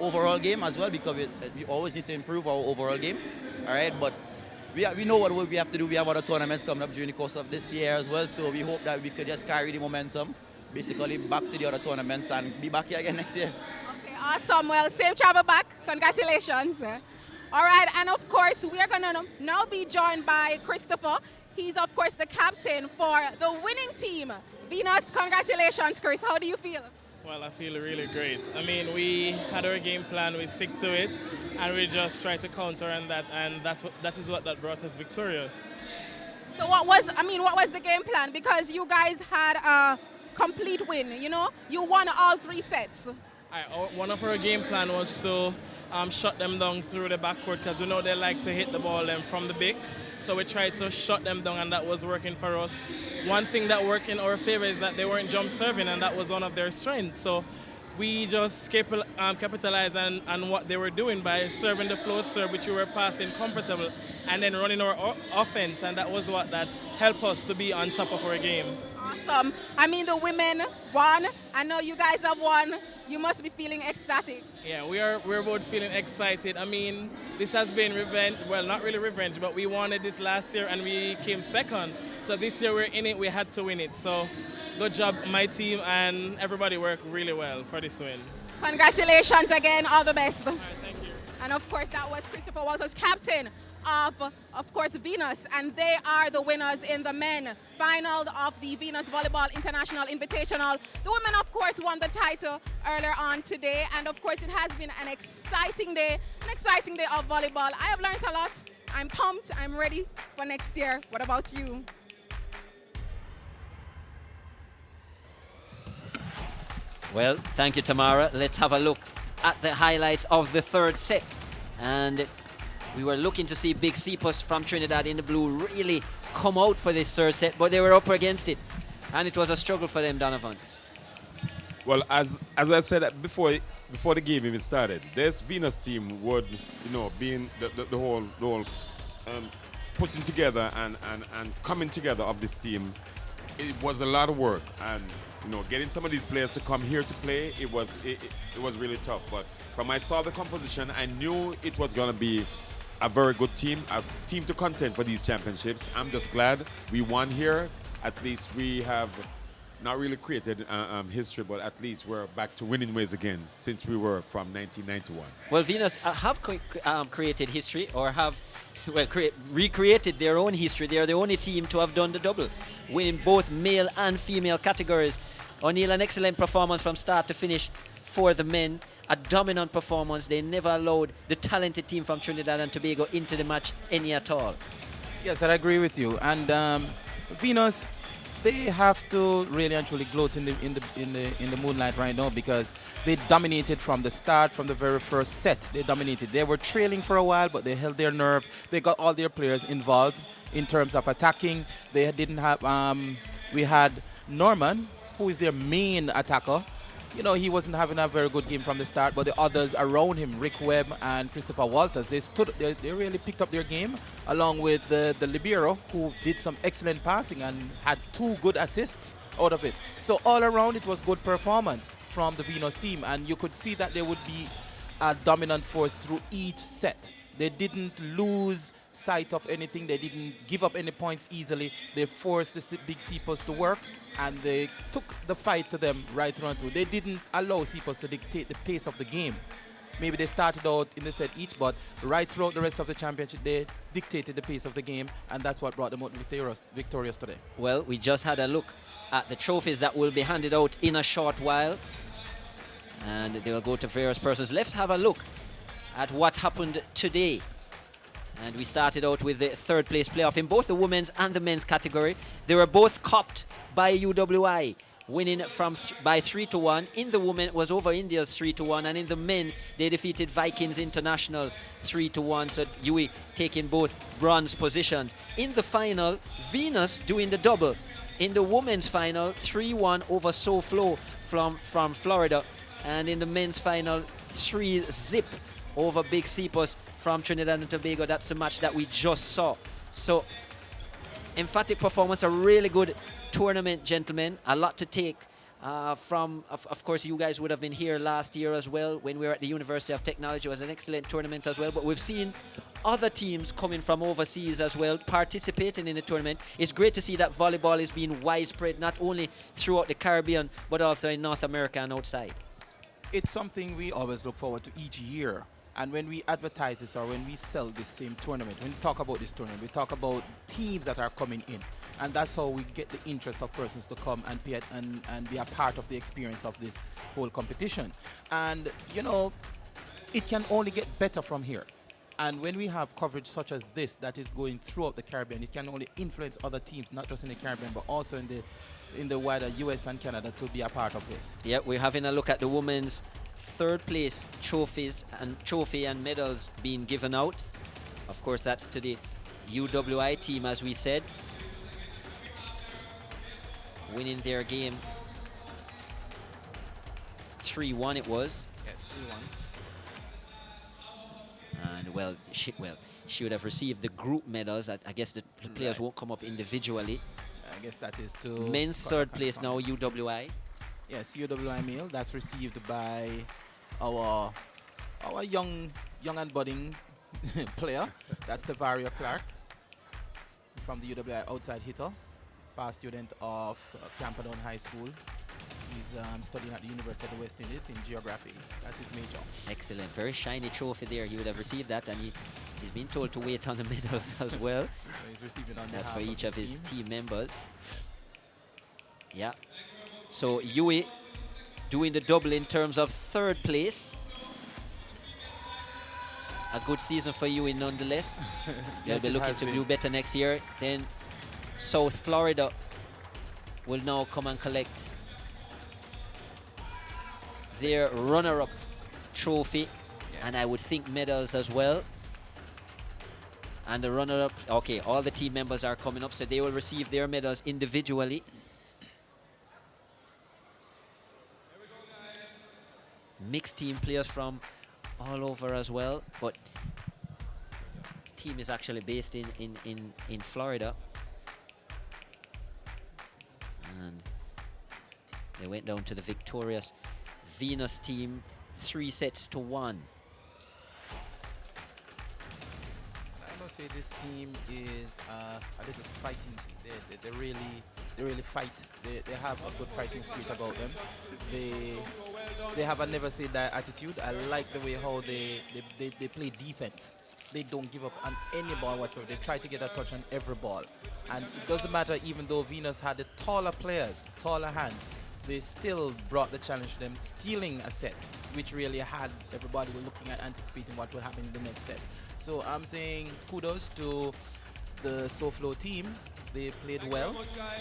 overall game as well, because we always need to improve our overall game. All right, but we know what we have to do. We have other tournaments coming up during the course of this year as well, so we hope that we could just carry the momentum basically back to the other tournaments and be back here again next year. Okay, awesome. Well, safe travel back. Congratulations. All right, and of course, we are going to now be joined by Christopher. He's, of course, the captain for the winning team, Venus. Congratulations, Chris. How do you feel? Well, I feel really great. I mean, we had our game plan, we stick to it, and we just try to counter on that, and that is what brought us victorious. So what was the game plan? Because you guys had a complete win, You won all 3 sets. One of our game plan was to shut them down through the backcourt, because we know they like to hit the ball from the back. So we tried to shut them down, and that was working for us. One thing that worked in our favor is that they weren't jump serving, and that was one of their strengths. So we just capitalized on what they were doing by serving the float serve, which we were passing comfortable, and then running our offense, and that was what that helped us to be on top of our game. Awesome. I mean, the women won. I know you guys have won. You must be feeling ecstatic. Yeah, we're both feeling excited. I mean, this has been revenge. Well, not really revenge, but we wanted this last year and we came second. So this year we're in it. We had to win it. So good job, my team, and everybody worked really well for this win. Congratulations again. All the best. All right, thank you. And of course, that was Christopher Walters, captain of course, Venus, and they are the winners in the men final of the Venus Volleyball International Invitational. The women, of course, won the title earlier on today, and of course, it has been an exciting day of volleyball. I have learned a lot. I'm pumped. I'm ready for next year. What about you? Well, thank you, Tamara. Let's have a look at the highlights of the 3rd set. And we were looking to see big Sepos from Trinidad in the blue really come out for this 3rd set, but they were up against it. And it was a struggle for them, Donovan. Well, as I said before the game even started, this Venus team would, being the whole putting together and coming together of this team, it was a lot of work. And getting some of these players to come here to play, it was really tough. But from I saw the composition, I knew it was going to be a very good team, a team to contend for these championships. I'm just glad we won here. At least we have not really created history, but at least we're back to winning ways again since we were from 1991. Well, Venus have created history, or have recreated their own history. They are the only team to have done the double, winning both male and female categories. O'Neill, an excellent performance from start to finish for the men. A dominant performance. They never allowed the talented team from Trinidad and Tobago into the match any at all. Yes, I agree with you. And Venus, they have to really and truly gloat in the moonlight right now, because they dominated from the start, from the very first set. They dominated. They were trailing for a while, but they held their nerve. They got all their players involved in terms of attacking. They didn't have. We had Norman, who is their main attacker. He wasn't having a very good game from the start, but the others around him, Rick Webb and Christopher Walters, they really picked up their game, along with the libero, who did some excellent passing and had 2 good assists out of it. So all around, it was good performance from the Venus team, and you could see that they would be a dominant force through each set. They didn't lose sight of anything. They didn't give up any points easily. They forced the big Sepos to work, and they took the fight to them right through. They didn't allow Sepos to dictate the pace of the game. Maybe they started out in the set each, but right throughout the rest of the championship, they dictated the pace of the game, and that's what brought them out victorious today. Well, we just had a look at the trophies that will be handed out in a short while, and they will go to various persons. Let's have a look at what happened today. And we started out with the 3rd place playoff in both the women's and the men's category. They were both copped by UWI winning by 3-1. In the women, it was over India's 3-1, and in the men, they defeated Vikings International 3-1. So UE taking both bronze positions. In the final, Venus doing the double. In the women's final, 3-1 over SoFlo from Florida, and in the men's final, 3-0 over Big Sepos from Trinidad and Tobago. That's the match that we just saw. So emphatic performance, a really good tournament, gentlemen. A lot to take from, of course, you guys would have been here last year as well when we were at the University of Technology. It was an excellent tournament as well, but we've seen other teams coming from overseas as well participating in the tournament. It's great to see that volleyball is being widespread not only throughout the Caribbean but also in North America and outside. It's something we always look forward to each year. And when we advertise this or when we sell this same tournament, when we talk about this tournament, we talk about teams that are coming in. And that's how we get the interest of persons to come and be a part of the experience of this whole competition. And, you know, it can only get better from here. And when we have coverage such as this that is going throughout the Caribbean, it can only influence other teams, not just in the Caribbean, but also in the wider US and Canada to be a part of this. Yeah, we're having a look at the women's third place trophy and medals being given out. Of course, that's to the UWI team, as we said, winning their game 3-1 it was. Yes, 3-1. And well, she would have received the group medals. I guess the players won't come up individually. I guess that is to men's third place now, UWI. Yes, UWI male. That's received by our young and budding player. That's Tavaria Clark from the UWI outside hitter, past student of Camperdown High School. He's studying at the University of the West Indies in geography. That's his major. Excellent. Very shiny trophy there. He would have received that, and he's been told to wait on the medals as well. So he's receiving on that's behalf for each of his team members. Yes. Yeah. So UE doing the double in terms of third place. A good season for UE nonetheless. They'll be looking to do better next year. Then South Florida will now come and collect their runner-up trophy, and I would think medals as well. And the runner-up, okay, all the team members are coming up, so they will receive their medals individually. Mixed team players from all over as well, but team is actually based in Florida. And they went down to the victorious Venus team 3-1. I must say this team is a little fighting team. They really fight. They have a good fighting spirit about them. They have a never say die attitude. I like the way how they play defense. They don't give up on any ball whatsoever. They try to get a touch on every ball. And it doesn't matter, even though Venus had the taller players, taller hands, they still brought the challenge to them, stealing a set, which really had everybody looking at anticipating what would happen in the next set. So I'm saying kudos to the SoFlo team. They played well,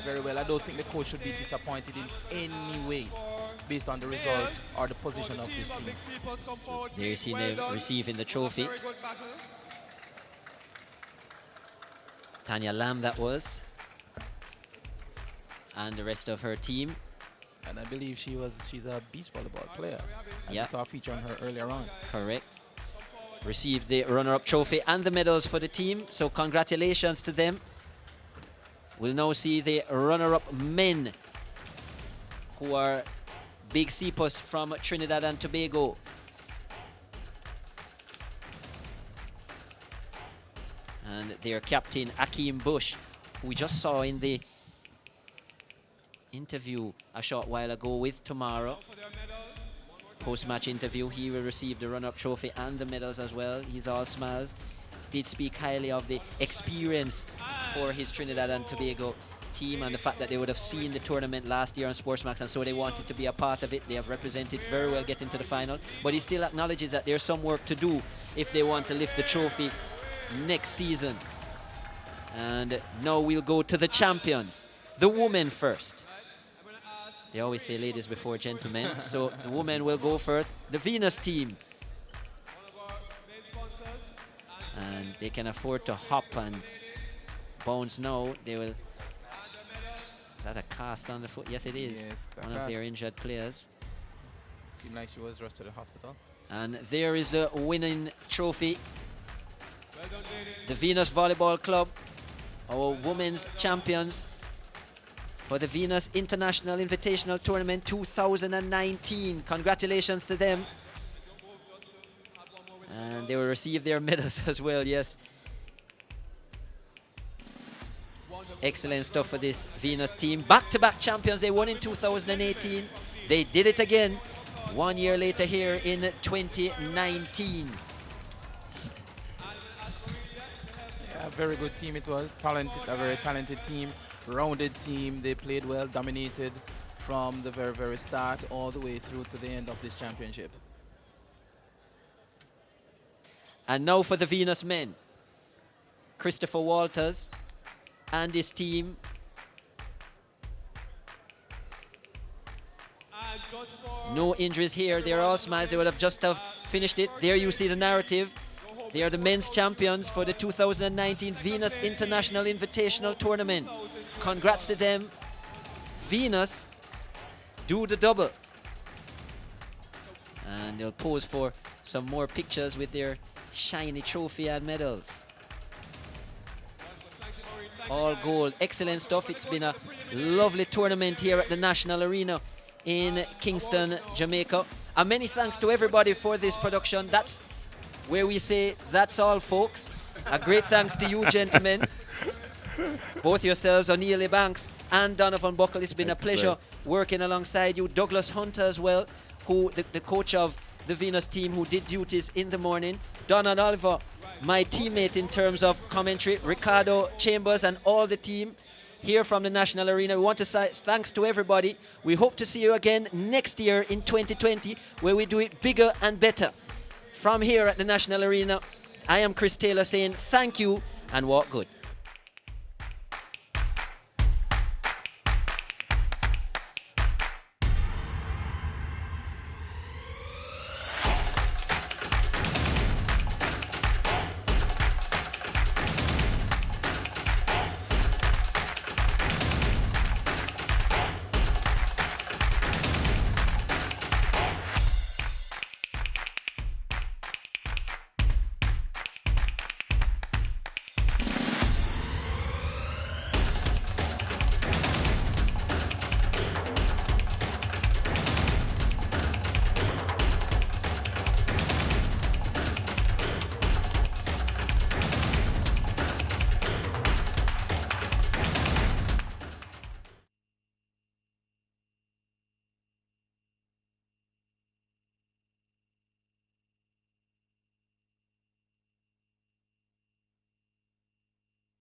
very well. I don't think the coach should be disappointed in any way based on the results or the position of this team. There you see them receiving the trophy. Tanya Lamb that was, and the rest of her team. And I believe she's a beach volleyball player. Yeah. I saw a feature on her earlier on. Correct. Received the runner-up trophy and the medals for the team, so congratulations to them. We'll now see the runner-up men, who are Big Sepos from Trinidad and Tobago. And their captain, Akeem Bush, who we just saw in the interview a short while ago with Tomorrow. Post-match interview, he will receive the runner-up trophy and the medals as well. He's all smiles. Did speak highly of the experience for his Trinidad and Tobago team and the fact that they would have seen the tournament last year on Sportsmax, and so they wanted to be a part of it. They have represented very well getting to the final, but he still acknowledges that there's some work to do if they want to lift the trophy next season. And now we'll go to the champions, the women first. They always say ladies before gentlemen. So the women will go first. The Venus team. And they can afford to hop and bounce now. They will. Is that a cast on the foot? Yes, it is. Yes, one of their injured players. Seemed like she was rushed to the hospital. And there is the winning trophy. The Venus Volleyball Club, our women's champions for the Venus International Invitational Tournament 2019. Congratulations to them. And they will receive their medals as well, yes. Excellent stuff for this Venus team. Back-to-back champions. They won in 2018. They did it again 1 year later here in 2019. Yeah, a very good team it was. Talented, a very talented team, rounded team. They played well, dominated from the very, very start all the way through to the end of this championship. And now for the Venus men. Christopher Walters and his team. No injuries here. They're all smiles. They would have just have finished it. There you see the narrative. They are the men's champions for the 2019 Venus International Invitational Tournament. Congrats to them. Venus do the double. And they'll pose for some more pictures with their shiny trophy and medals. All gold. Excellent stuff. It's been a lovely tournament here at the National Arena in Kingston, Jamaica. And many thanks to everybody for this production. That's where we say that's all, folks. A great thanks to you, gentlemen. Both yourselves, O'Neill Banks and Donovan Buckle. It's been a pleasure working alongside you. Douglas Hunter as well, who the coach of the Venus team, who did duties in the morning. Donald Oliver, my teammate in terms of commentary. Ricardo Chambers and all the team here from the National Arena. We want to say thanks to everybody. We hope to see you again next year in 2020, where we do it bigger and better. From here at the National Arena, I am Chris Taylor saying thank you and walk good.